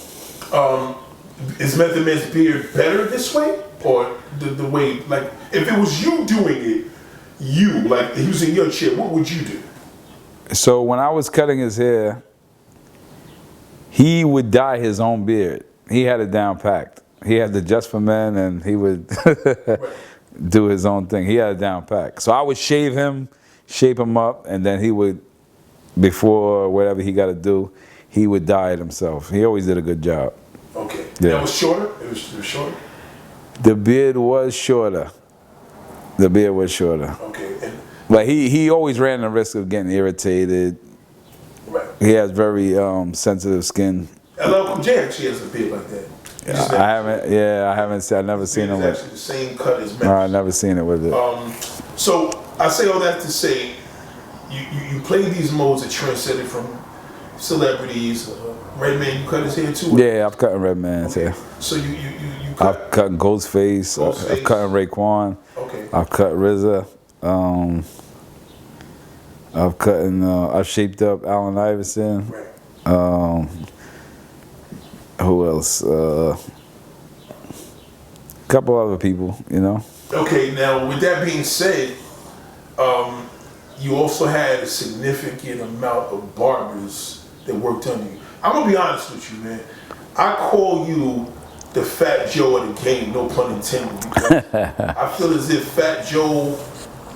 Is Method Man's beard better this way? Or the way, like, if it was you doing it, like, he was in your chair, what would you do? So when I was cutting his hair, he would dye his own beard. He had it down packed. He had the Just for Men, and he would do his own thing. He had it down packed. So I would shave him, shape him up, and then he would, before whatever he got to do, he would dye it himself. He always did a good job. Okay. Yeah. That was shorter? It was shorter? The beard was shorter. The beard was shorter. Okay. But he always ran the risk of getting irritated. Right. He has very sensitive skin. Uncle Jay actually has a beard like that. I've never seen him with actually the same cut as Max. No, I've never seen it with it. So I say all that to say, you play these modes that trendsetted from celebrities. Redman, you cut his hair too? Yeah, I've cut Redman's hair. So you cut? I've cut Ghostface. I've cut Raekwon. Okay. I've cut RZA. I've shaped up Allen Iverson. Right. Who else? A couple other people, you know. Okay, now with that being said, you also had a significant amount of barbers that worked under you. I'm gonna be honest with you, man. I call you the Fat Joe of the game, no pun intended. Because I feel as if Fat Joe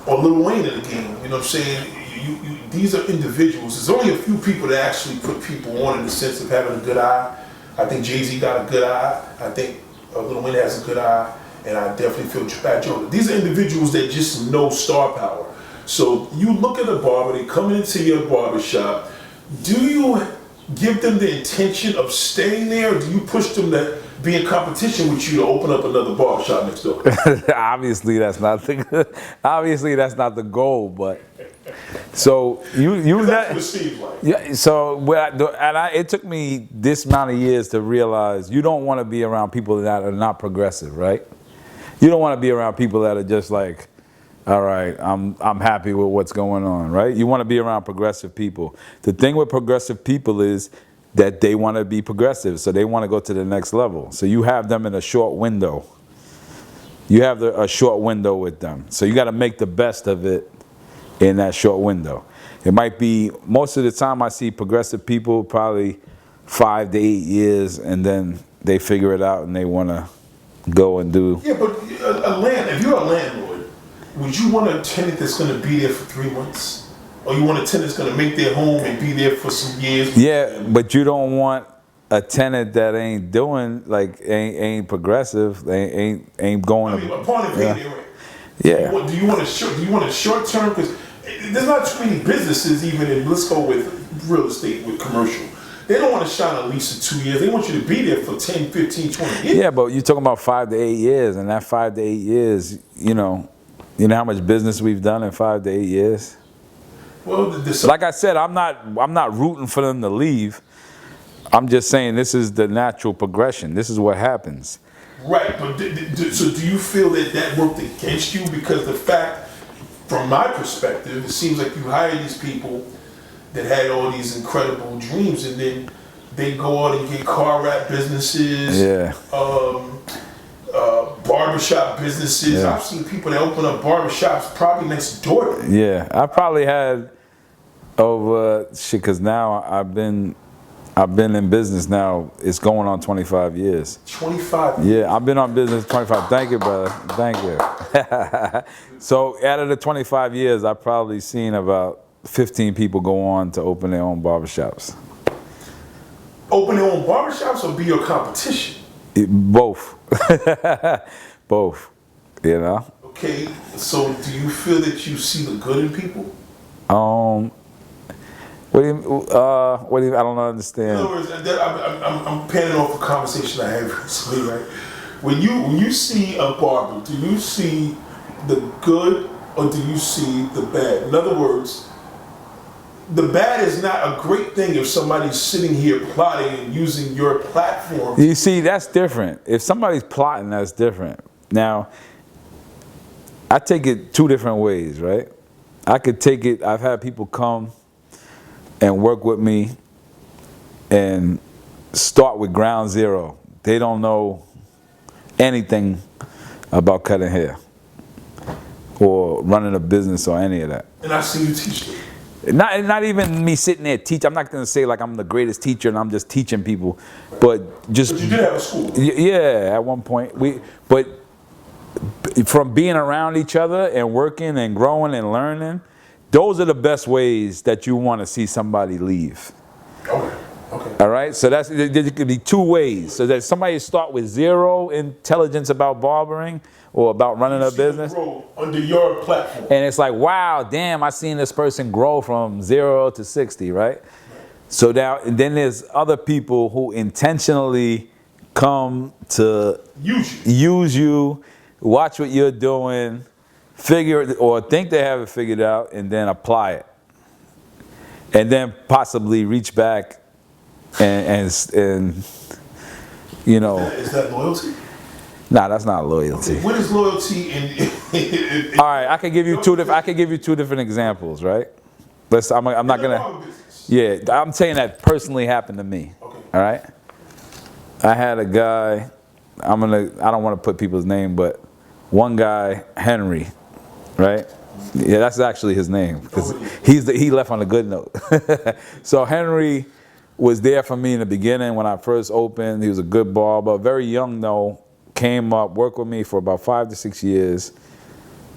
or Lil Wayne of the game, you know what I'm saying? These are individuals. There's only a few people that actually put people on in the sense of having a good eye. I think Jay-Z got a good eye. I think Lil Wayne has a good eye. And I definitely feel Fat Joe. These are individuals that just know star power. So you look at a barber, they come into your barber shop, do you give them the intention of staying there, or do you push them to be in competition with you to open up another bar shop next door? Obviously, that's not the goal. But so you That's what it seems like. yeah. So it took me this amount of years to realize you don't want to be around people that are not progressive, right? You don't want to be around people that are just like, all right, I'm happy with what's going on, right? You want to be around progressive people. The thing with progressive people is that they want to be progressive, so they want to go to the next level. So you have them in a short window. You have a short window with them. So you got to make the best of it in that short window. It might be, most of the time I see progressive people probably 5 to 8 years, and then they figure it out and they want to go and do. Yeah, but if you're a landlord, would you want a tenant that's going to be there for 3 months? Or you want a tenant that's going to make their home and be there for some years? Yeah, but you don't want a tenant that ain't doing, like, ain't progressive, ain't going. I mean, upon paying their rent. Yeah. Do you want a short term? Because there's not too many businesses, even in, let's go with real estate, with commercial. They don't want to sign a lease of 2 years. They want you to be there for 10, 15, 20 years. Yeah, but you're talking about 5 to 8 years, and that 5 to 8 years, you know how much business we've done in 5 to 8 years? Well, like I said, I'm not rooting for them to leave. I'm just saying this is the natural progression. This is what happens. Right, but so do you feel that worked against you? Because the fact, from my perspective, it seems like you hire these people that had all these incredible dreams, and then they go out and get car wrap businesses, barbershop businesses. Yeah. I've seen people that open up barbershops probably next door to them. Yeah, I probably had over shit, because now I've been in business now. It's going on 25 years. 25 years? Yeah, I've been on business 25. Thank you, brother. Thank you. So out of the 25 years, I've probably seen about 15 people go on to open their own barbershops. Open their own barbershops or be your competition? Both. Both. You know? Okay, so do you feel that you see the good in people? What do you, I don't understand. In other words, I'm panning off a conversation I had recently, right? When you see a barber, do you see the good or do you see the bad? In other words, the bad is not a great thing if somebody's sitting here plotting and using your platform. You see, that's different. If somebody's plotting, that's different. Now, I take it 2 different ways, right? I could take it, I've had people come and work with me and start with ground zero. They don't know anything about cutting hair or running a business or any of that. And I see you teach them. Not even me sitting there teaching. I'm not going to say like I'm the greatest teacher and I'm just teaching people, but just. But you did have a school. Yeah, at one point but from being around each other and working and growing and learning, those are the best ways that you want to see somebody leave. Okay. All right, so there could be 2 ways. So that somebody start with 0 intelligence about barbering or about running a business, under your platform, and it's like, wow, damn, I seen this person grow from 0 to 60, right? So now, and then there's other people who intentionally come to use you, watch what you're doing, figure it, or think they have it figured out, and then apply it, and then possibly reach back and you know. Is that loyalty? Nah, that's not loyalty. Okay, what is loyalty in all right, I can give you 2 different examples, right? I'm not gonna. Yeah, I'm saying that personally happened to me. Okay. All right. I had a guy. I don't want to put people's name, but one guy, Henry, right? Yeah, that's actually his name because he left on a good note. So Henry was there for me in the beginning when I first opened. He was a good barber, very young though. Came up, worked with me for about 5 to 6 years,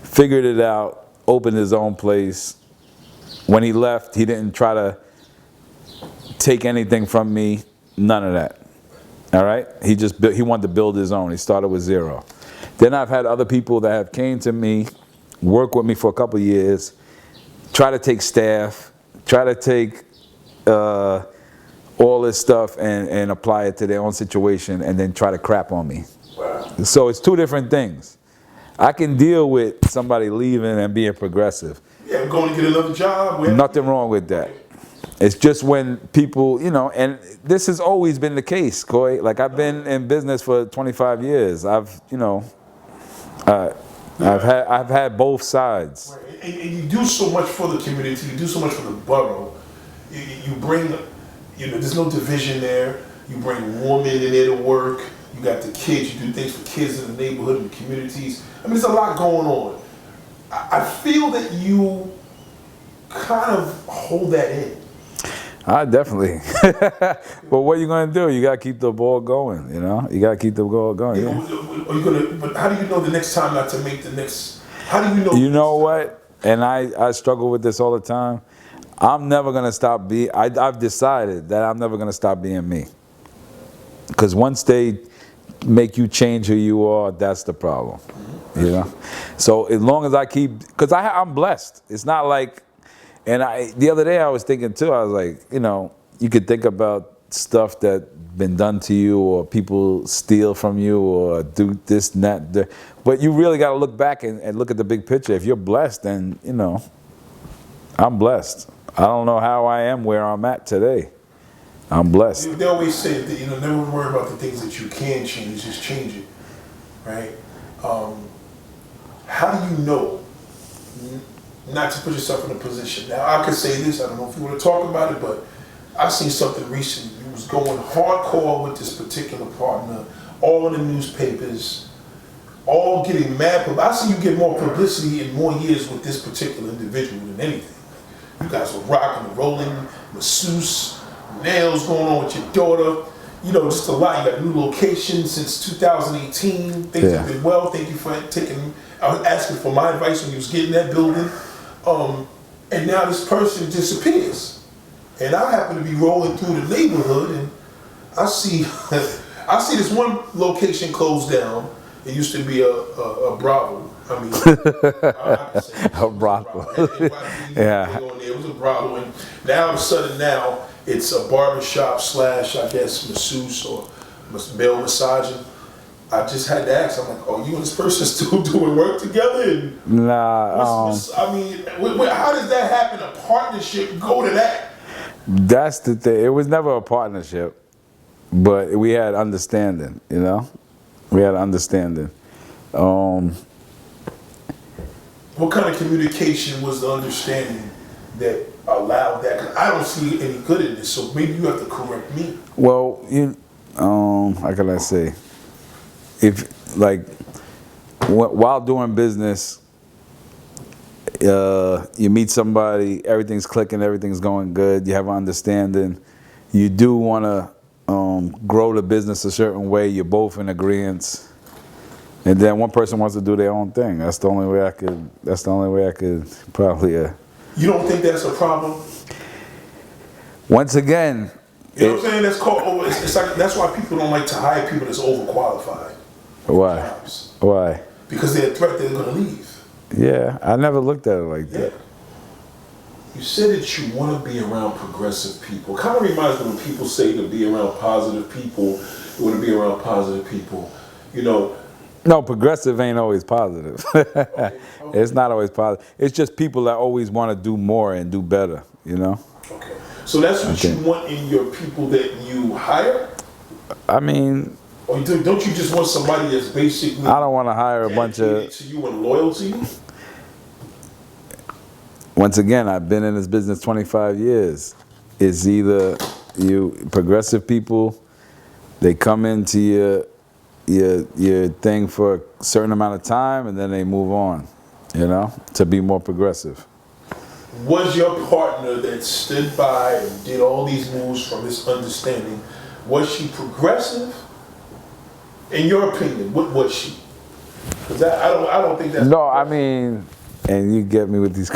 figured it out, opened his own place. When he left, he didn't try to take anything from me, none of that. All right? He wanted to build his own. He started with 0. Then I've had other people that have came to me, work with me for a couple of years, try to take staff, try to take all this stuff and apply it to their own situation and then try to crap on me. Wow. So it's two different things. I can deal with somebody leaving and being progressive. Yeah, going to get another job. Nothing wrong with that. It's just when people, you know, and this has always been the case, Coy. Like, I've been in business for 25 years. I've had both sides. Right. And you do so much for the community. You do so much for the borough. You bring, you know, there's no division there. You bring women in there to work. You got the kids. You do things for kids in the neighborhood and the communities. I mean, there's a lot going on. I feel that you kind of hold that in. I definitely. But what are you going to do? You got to keep the ball going, you know? You got to keep the ball going. Yeah. Are you gonna, but how do you know the next time not to make the next? How do you know? You know what? And I struggle with this all the time. I'm never going to stop being, I've decided that I'm never going to stop being me. Because once they make you change who you are, that's the problem, you know? So as long as I keep, because I'm blessed. It's not like, and the other day I was thinking too, I was like, you know, you could think about stuff that been done to you or people steal from you or do this and that. But you really got to look back and look at the big picture. If you're blessed, then, you know, I'm blessed. I don't know how I am where I'm at today. I'm blessed. They always say that, you know, never worry about the things that you can change, just change it, right? How do you know not to put yourself in a position? Now, I could say this, I don't know if you want to talk about it, but I seen something recently. You was going hardcore with this particular partner, all in the newspapers, all getting mad. I see you get more publicity in more years with this particular individual than anything. You guys were rocking and rolling, masseuse, nails going on with your daughter. You know, just a lot. You got a new location since 2018. Things have been well. Thank you for asking for my advice when you was getting that building. And now this person disappears. And I happen to be rolling through the neighborhood and I see this one location closed down. It used to be a brothel. I mean, I can say a brothel. Yeah. It was a brothel, and now all of a sudden now it's a barber shop / I guess masseuse or male massaging. I just had to ask. I'm like, oh, you and this person still doing work together? And nah. I mean, how does that happen? A partnership go to that? That's the thing. It was never a partnership, but we had understanding. You know, we had understanding. What kind of communication was the understanding that allowed that? Because I don't see any good in this, so maybe you have to correct me. Well, how can I say? If, like, while doing business, you meet somebody, everything's clicking, everything's going good, you have an understanding, you do want to grow the business a certain way, you're both in agreement. And then one person wants to do their own thing. That's the only way I could probably. You don't think that's a problem? Once again, you know what I'm saying? That's called. It's like, that's why people don't like to hire people that's overqualified. Why? Why? Because they're a threat. They're going to leave. Yeah, I never looked at it like that. You said that you want to be around progressive people. Kind of reminds me when people say to be around positive people. You want to be around positive people. You know. No, progressive ain't always positive. Okay. It's not always positive. It's just people that always want to do more and do better, you know? Okay. So that's what you want in your people that you hire? I mean... Or don't you just want somebody that's basically... I don't want to hire a bunch of... to you and loyal to you? Once again, I've been in this business 25 years. It's either you progressive people, they come into your thing for a certain amount of time and then they move on, you know, to be more progressive. Was your partner that stood by and did all these moves from this understanding, was she progressive? In your opinion, what was she? Because I don't think that's... No, I mean, and you get me with these...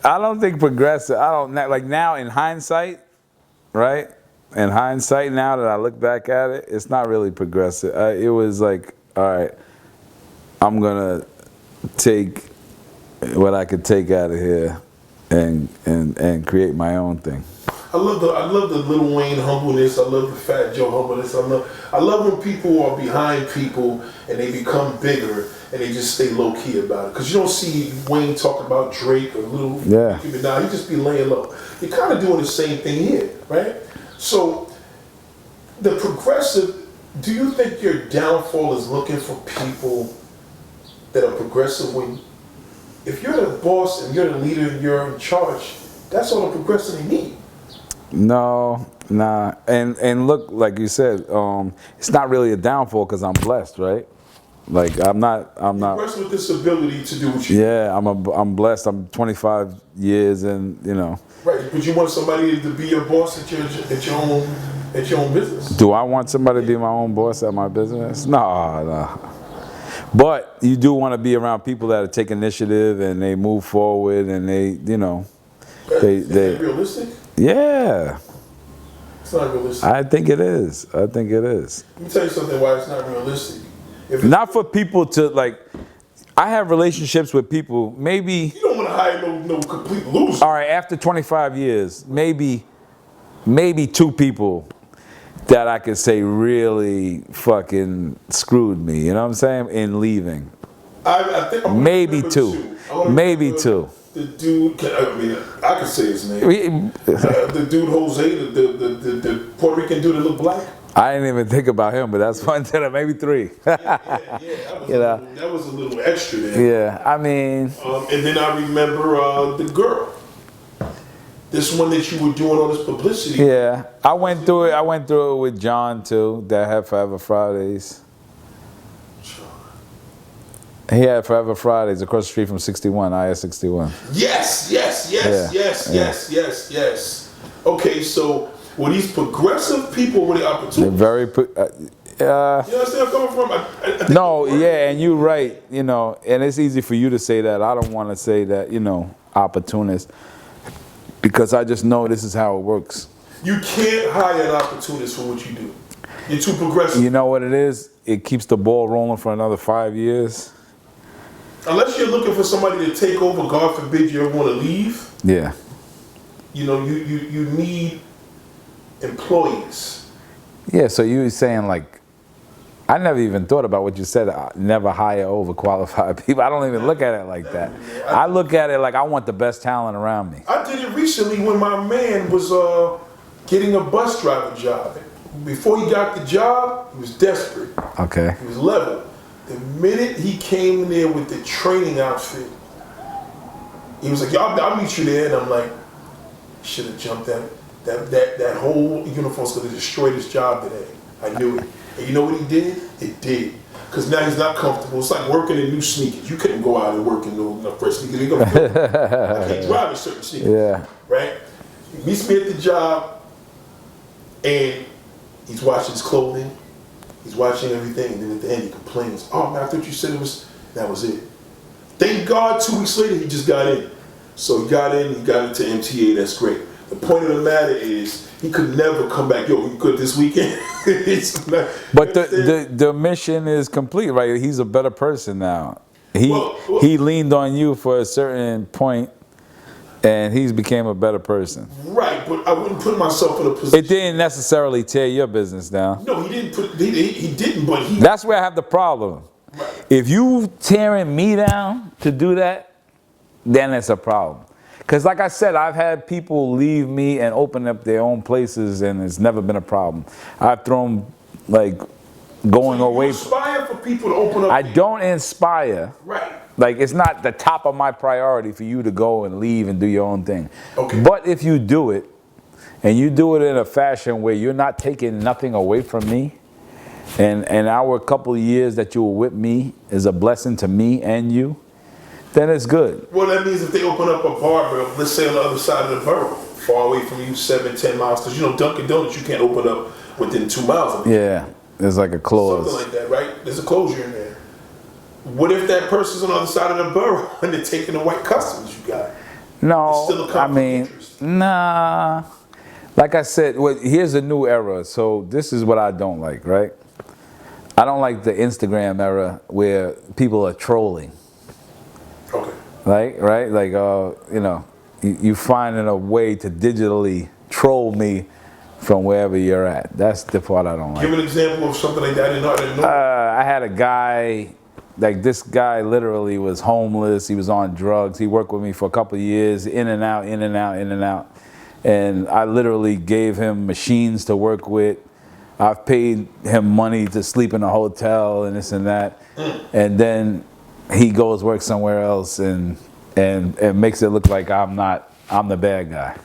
I don't think progressive, like now in hindsight, right? In hindsight, now that I look back at it, it's not really progressive. It was like, all right, I'm going to take what I could take out of here and create my own thing. I love the Lil Wayne humbleness. I love the Fat Joe humbleness. I love when people are behind people and they become bigger and they just stay low key about it. Because you don't see Wayne talking about Drake or Lil. Yeah. Now he just be laying low. You're kind of doing the same thing here, right? So the progressive. Do you think your downfall is looking for people that are progressive? When if you're the boss and you're the leader and you're in charge, that's all the progressive they need. No, nah, and look, like you said, it's not really a downfall because I'm blessed, right? Like I'm not. Progressive with this ability to do what you. Yeah, I'm blessed. I'm 25 years, and Right, but you want somebody to be your boss at your own business. Do I want somebody to be my own boss at my business? No. But you do want to be around people that take initiative and they move forward and Is that realistic? Yeah. It's not realistic. I think it is. Let me tell you something why it's not realistic. Not for people to like. I have relationships with people. Maybe you don't want to hire no complete loser. All right, after 25 years, maybe 2 people that I could say really fucking screwed me. You know what I'm saying? In leaving. I think I'm maybe 2. Maybe 2. The dude, I can say his name. The dude Jose, the Puerto Rican dude that looked black. I didn't even think about him, but that's fun. Maybe 3. That was a little extra there. Yeah, I mean. And then I remember the girl. This one that you were doing all this publicity. Yeah, I went through it with John too. That had Forever Fridays. He had Forever Fridays across the street from 61, IS 61. Yes. Okay, so were these progressive people or were they opportunists? They're very. You understand where I'm coming from? No, yeah, and you're right. And it's easy for you to say that. I don't want to say that. Opportunist, because I just know this is how it works. You can't hire an opportunist for what you do. You're too progressive. You know what it is? It keeps the ball rolling for another 5 years. Unless you're looking for somebody to take over, God forbid you ever want to leave. Yeah. You need employees. Yeah, so you were saying like, I never even thought about what you said. Never hire overqualified people. I don't even look at it like that. I look at it like I want the best talent around me. I did it recently when my man was getting a bus driver job. Before he got the job, he was desperate. Okay. He was level. The minute he came in there with the training outfit, he was like, "Yo, I'll meet you there." And I'm like, should have jumped that whole uniform's gonna destroy this job today. I knew it. And you know what he did? It did. Because now he's not comfortable. It's like working in new sneakers. You couldn't go out and work in no fresh sneakers. You're gonna feel I can't drive in certain sneakers. Yeah. Right? He meets me at the job and he's watching his clothing. He's watching everything, and then at the end he complains, "Oh man, I thought you said that was it." Thank God 2 weeks later he just got in. So he got into MTA, that's great. The point of the matter is he could never come back. Yo, you good this weekend? But the mission is complete, right? He's a better person now. He leaned on you for a certain point, and he's became a better person. Right, but I wouldn't put myself in a position. It didn't necessarily tear your business down. No, he didn't, but he... That's where I have the problem. Right. If you tearing me down to do that, then it's a problem. Because like I said, I've had people leave me and open up their own places, and it's never been a problem. I've thrown, like, going away. You inspire for people to open up. I don't inspire. Right. Like, it's not the top of my priority for you to go and leave and do your own thing. Okay. But if you do it, and you do it in a fashion where you're not taking nothing away from me, and our couple of years that you were with me is a blessing to me and you, then it's good. Well, that means if they open up a Barber, let's say on the other side of the borough, far away from you, 7-10 miles, because Dunkin' Donuts, you can't open up within 2 miles of it. Yeah, there's like a clause. Something like that, right? There's a closure in there. What if that person's on the other side of the borough and they're taking the white customers you got? No, I mean, nah. Like I said, here's a new era. So this is what I don't like, right? I don't like the Instagram era where people are trolling. Okay. Right? Like, you finding a way to digitally troll me from wherever you're at. That's the part I don't like. Give an example of something like that. I didn't know. I had a guy, like this guy literally was homeless. He was on drugs. He worked with me for a couple of years, in and out, in and out, in and out. And I literally gave him machines to work with. I've paid him money to sleep in a hotel and this and that. And then he goes work somewhere else and makes it look like I'm the bad guy.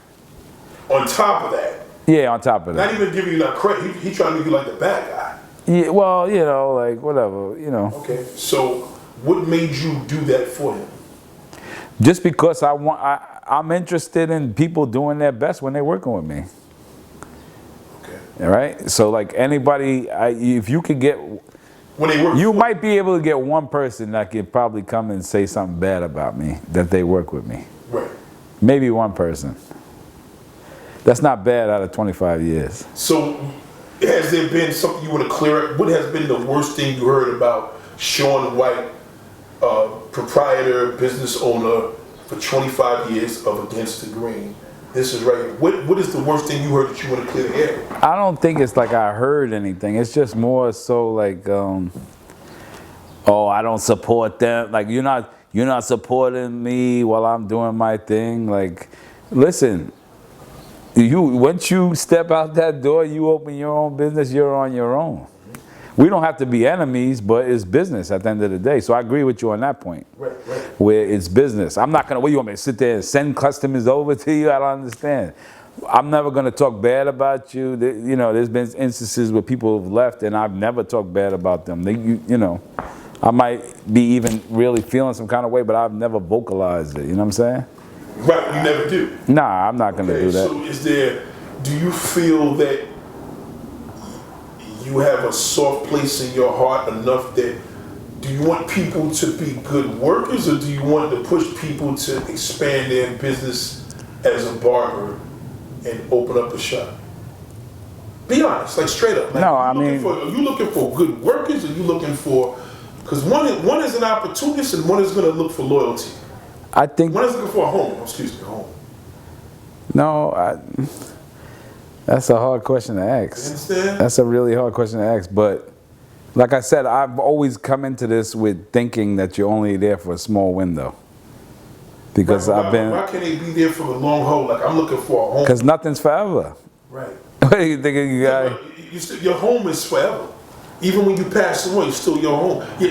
On top of that. Yeah, on top of that. Not even giving you that credit. He trying to make you like the bad guy. Yeah, well, you know, like whatever, you know. Okay, so what made you do that for him? Just because I'm interested in people doing their best when they're working with me. Okay. All right. So like anybody, if you could get, When they work, you might be able to get one person that could probably come and say something bad about me that they work with me. Right. Maybe one person. That's not bad out of 25 years. So, has there been something you want to clear up? What has been the worst thing you heard about Sean White, proprietor, business owner for 25 years of Against the Grain? This is right. What is the worst thing you heard that you want to clear the air? I don't think it's like I heard anything. It's just more so like, oh, I don't support them. Like you're not supporting me while I'm doing my thing. Like, listen. Once you step out that door, you open your own business, you're on your own. We don't have to be enemies, but it's business at the end of the day. So I agree with you on that point. Right. Where it's business. I'm not gonna, what, you want me to sit there and send customers over to you? I don't understand. I'm never gonna talk bad about you. You know, there's been instances where people have left and I've never talked bad about them. You know, I might be even really feeling some kind of way, but I've never vocalized it, you know what I'm saying? Right, you never do. Nah, I'm not gonna do that. So do you feel that you have a soft place in your heart enough that, do you want people to be good workers or do you want to push people to expand their business as a barber and open up a shop? Be honest, like straight up. Like, No, are you looking for good workers or are you looking for, because one is an opportunist and one is going to look for loyalty. I think One is looking for a home. Excuse me, a home. No, that's a hard question to ask. You understand? That's a really hard question to ask. But like I said, I've always come into this with thinking that you're only there for a small window. Because why can't they be there for the long haul? Like, I'm looking for a home. Because nothing's forever. Right. What do you think you got? Your home is forever. Even when you pass away, it's still your home. Yeah,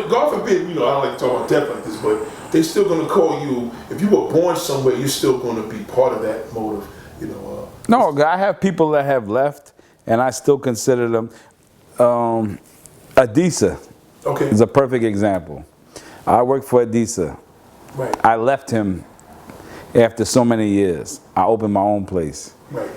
God forbid, you know, I don't like to talk about death like this, but they're still going to call you, if you were born somewhere, you're still going to be part of that motive, you know. No, I have people that have left, and I still consider them. Adisa is a perfect example. I worked for Adisa. Right. I left him after so many years. I opened my own place. Right.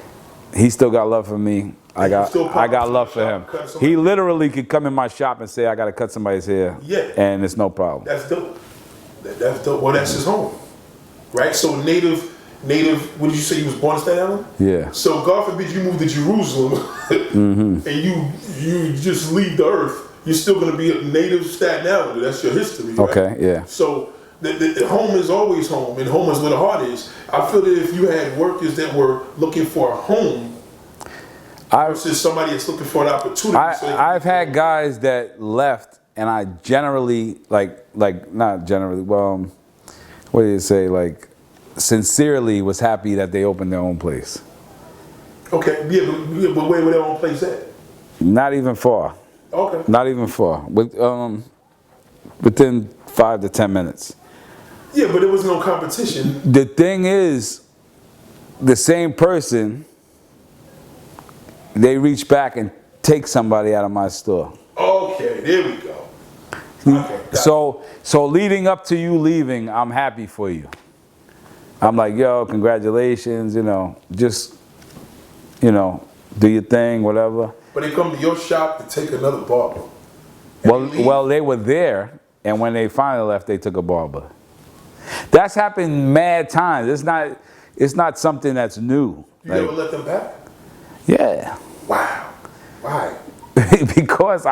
He still got love for me. I got love for him. He literally could come in my shop and say, I got to cut somebody's hair. Yeah. And it's no problem. That's dope. That's dope. Well, that's his home. Right? So native, what did you say, you was born in Staten Island? Yeah. So God forbid you move to Jerusalem and you just leave the earth, you're still going to be a native Staten Island. That's your history, right? Okay, yeah. So the home is always home, and home is where the heart is. I feel that if you had workers that were looking for a home versus somebody that's looking for an opportunity. I've had guys that left, and I generally, not generally, well, what do you say, like, sincerely was happy that they opened their own place. Okay, yeah, but where their own place at? Not even far. Okay. Not even far. Within 5 to 10 minutes. Yeah, but there was no competition. The thing is, the same person, they reach back and take somebody out of my store. Okay, there we go. Okay, so leading up to you leaving, I'm happy for you. I'm like, yo, congratulations, you know, just, you know, do your thing, whatever. But they come to your shop to take another barber. Well, they were there, and when they finally left, they took a barber. That's happened mad times. It's not something that's new. You never let them back? Yeah. Wow. Why? Because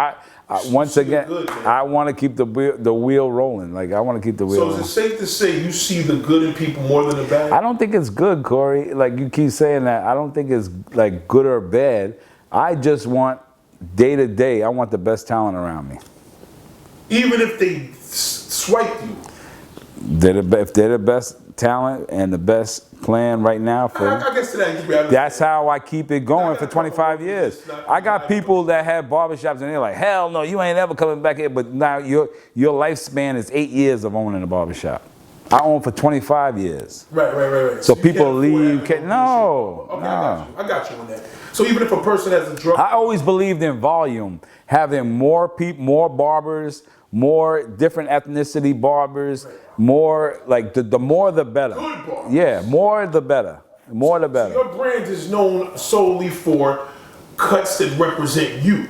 once again, good, man. I want to keep the wheel rolling. Like I want to keep the wheel. So rolling. is it safe to say you see the good in people more than the bad? I don't think it's good, Corey. Like you keep saying that. I don't think it's like good or bad. I just want day to day. I want the best talent around me. Even if they swipe you. If they're the best talent and the best plan right now for I guess that that's how I keep it going for 25 years. I got people that have barbershops and they're like, hell no, you ain't ever coming back here. But now your lifespan is 8 years of owning a barbershop. I own for 25 years. Right. So people leave. No. Okay, I got you on that. So even if a person has a drug, I always believed in volume, having more people, more barbers, more different ethnicity barbers, more like the more the better. Good barbers. Yeah, more the better. More the better. Your brand is known solely for cuts that represent you.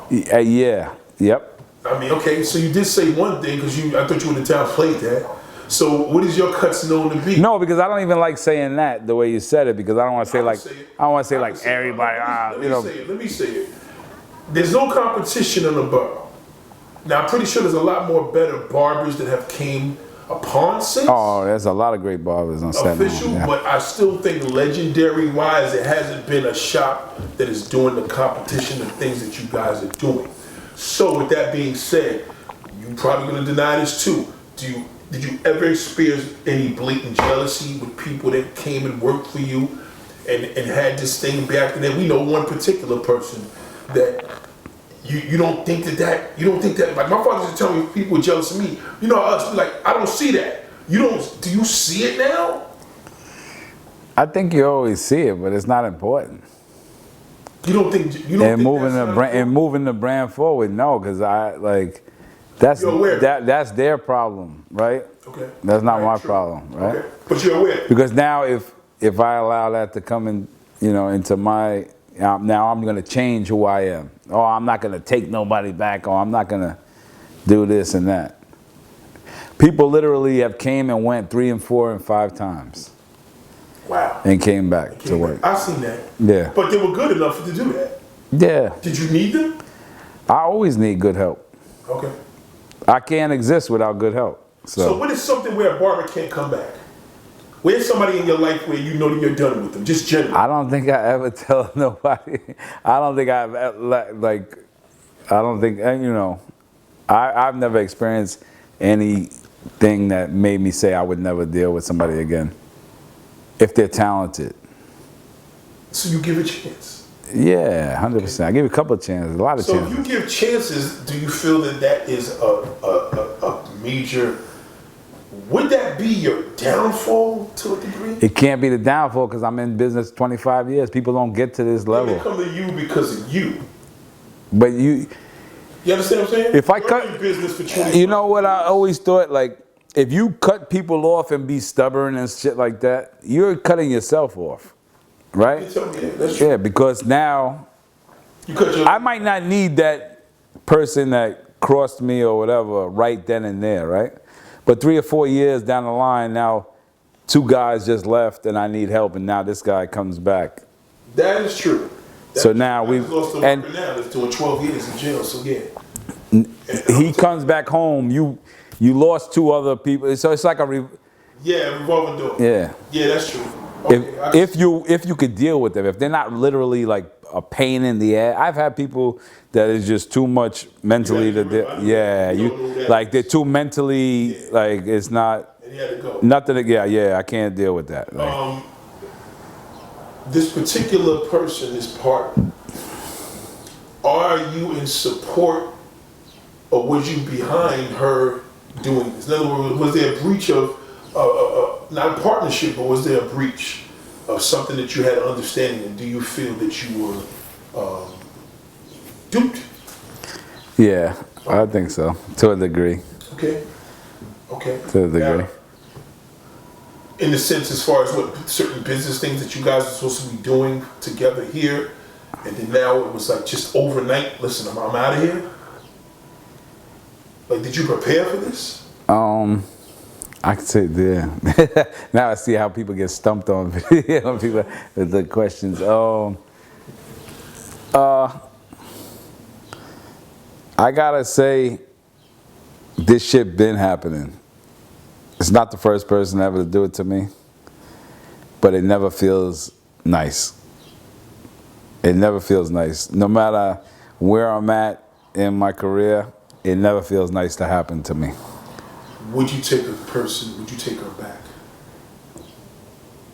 Yeah. Yep. I mean, okay, so you did say one thing because I thought you would have downplayed that. So what is your cuts known to be? No, because I don't even like saying that the way you said it because I don't want to say like I don't want to say like everybody. Let me say it. There's no competition in the borough. Now I'm pretty sure there's a lot more better barbers that have came upon since. Oh, there's a lot of great barbers on Staten Official, Island, yeah. But I still think legendary wise, it hasn't been a shop that is doing the competition and things that you guys are doing. So with that being said, you probably gonna deny this too. Did you ever experience any blatant jealousy with people that came and worked for you and had this thing back then? We know one particular person that you don't think that like my father used to tell me if people were jealous of me, you know, us like I don't see that. Do you see it now? I think you always see it, but it's not important. You don't think moving the brand forward, no, because that's their problem, right? Okay. That's not my problem, right? Okay. But you're aware. Because now if I allow that to come in, into my now I'm gonna change who I am. Oh, I'm not gonna take nobody back, or I'm not gonna do this and that. People literally have came and went 3 and 4 and 5 times. Wow. And came back to work. I've seen that. Yeah. But they were good enough to do that. Yeah. Did you need them? I always need good help. Okay. I can't exist without good help. So what is something where a barber can't come back? Where's somebody in your life where you know that you're done with them? Just generally. I don't think I ever tell nobody. I don't think I've never experienced anything that made me say I would never deal with somebody again. If they're talented. So you give a chance? Yeah, 100%. I give a couple of chances, a lot of chances. So if you give chances, do you feel that is a major... Would that be your downfall to a degree? It can't be the downfall because I'm in business 25 years. People don't get to this level. They come to you because of you. But you understand what I'm saying? If I cut in business for 25 you know what I always thought, like, if you cut people off and be stubborn and shit like that, you're cutting yourself off, right? You tell me that. That's true. Yeah, because now I might not need that person that crossed me or whatever right then and there, right? But 3 or 4 years down the line, now 2 guys just left and I need help, and now this guy comes back. That is true. So now we've lost a worker now that's doing 12 years in jail. So yeah, he comes back home. You lost 2 other people. So it's like a revolving door. Yeah. Yeah, that's true. Okay, if you could deal with them, if they're not literally like a pain in the ass. I've had people that is just too much mentally to deal. Yeah, like they're too mentally like it's not. And he had to go. Nothing. Yeah, I can't deal with that. Like, this particular person, this partner, are you in support or was you behind her doing this? In other words, was there a breach of, not a partnership, but was there a breach of something that you had an understanding, and do you feel that you were duped? Yeah, I think so, to a degree. Okay. To a degree. Now, in the sense as far as what certain business things that you guys are supposed to be doing together here, and then now it was like just overnight, listen, I'm out of here? Like, did you prepare for this? I could say, yeah. Now I see how people get stumped on video, people with the questions. I gotta say, this shit been happening. It's not the first person ever to do it to me, but it never feels nice. It never feels nice. No matter where I'm at in my career, it never feels nice to happen to me. Would you take her back?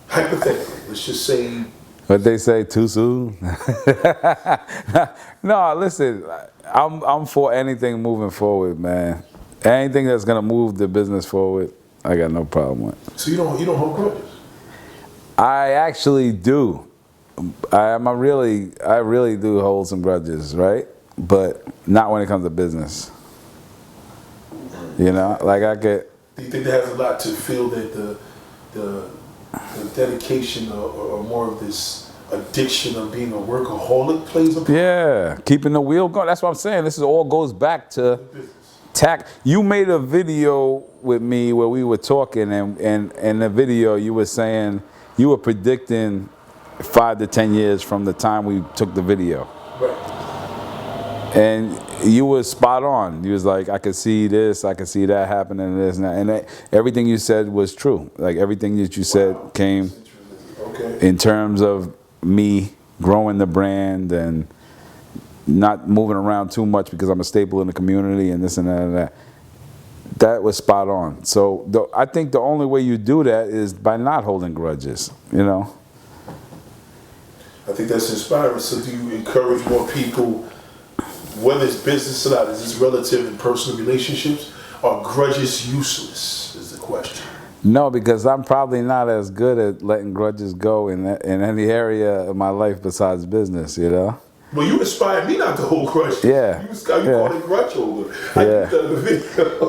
Hypothetically, let's just say. What they say, too soon? No, listen, I'm for anything moving forward, man. Anything that's gonna move the business forward, I got no problem with. So you don't hold grudges? I actually do. I really do hold some grudges, right? But not when it comes to business. You know, like I get. Do you think that has a lot to feel that the dedication or more of this addiction of being a workaholic plays a part? Yeah, keeping the wheel going. That's what I'm saying. This is all goes back to tack. You made a video with me where we were talking, and in the video you were saying you were predicting 5 to 10 years from the time we took the video. Right. And you were spot on. You was like, I could see this, I could see that happening, and this and that. And everything you said was true. Like everything that you said came in terms of me growing the brand and not moving around too much because I'm a staple in the community and this and that and that. That was spot on. So I think the only way you do that is by not holding grudges, you know? I think that's inspiring. So do you encourage more people, whether it's business or not, is this relative and personal relationships, are grudges useless is the question? No, because I'm probably not as good at letting grudges go in any area of my life besides business, you know? Well, you inspired me not to hold grudges. Yeah. You called it grudge holder. Yeah.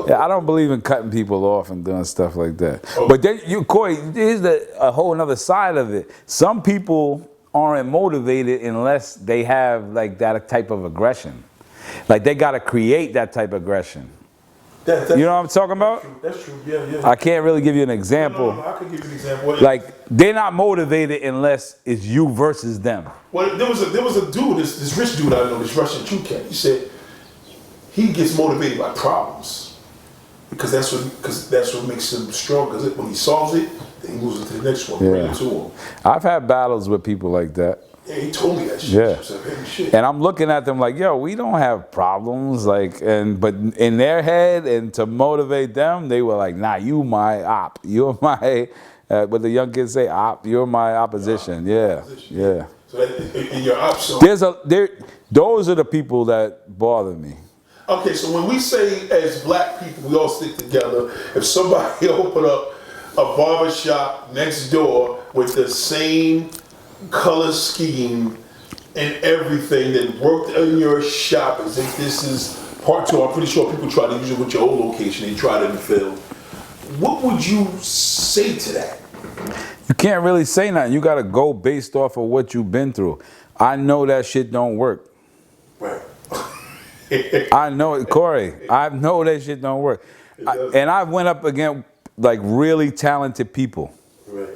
Yeah, I don't believe in cutting people off and doing stuff like that. Oh. But then, Corey, here's a whole other side of it. Some people aren't motivated unless they have like that type of aggression. Like they got to create that type of aggression. You know what I'm talking about? That's true. Yeah. I can't really give you an example. No, I could give you an example. Like they're not motivated unless it's you versus them. Well, there was a dude, this rich dude I know, this Russian Jew cat. He said he gets motivated by problems because that's what makes him strong. Because when he solves it, then he moves into the next one. Bring it to him. I've had battles with people like that. Yeah, he told me that shit. Yeah. Shit. And I'm looking at them like, yo, we don't have problems. Like, but in their head and to motivate them, they were like, nah, you my op. You're my, what the young kids say, op. You're my opposition. Yeah. So that in your op, so those are the people that bother me. Okay, so when we say as black people, we all stick together. If somebody open up a barber shop next door with the same color scheme and everything that worked in your shop, as if this is part two, I'm pretty sure people try to use it with your old location, they tried it and failed. What would you say to that? You can't really say nothing. You got to go based off of what you've been through. I know that shit don't work. Right. I know it, Corey. I know that shit don't work. And I went up against like really talented people. Right.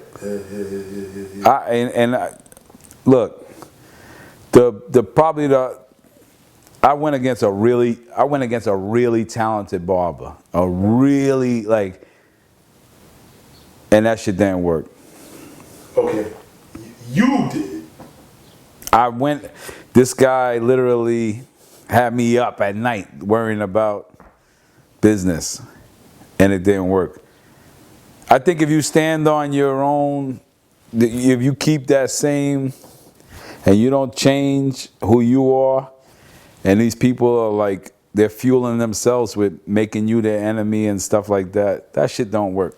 Look, I went against a really talented barber, and that shit didn't work. Okay, you did. This guy literally had me up at night worrying about business, and it didn't work. I think if you stand on your own, if you keep that same, and you don't change who you are, and these people are like, they're fueling themselves with making you their enemy and stuff like that, that shit don't work.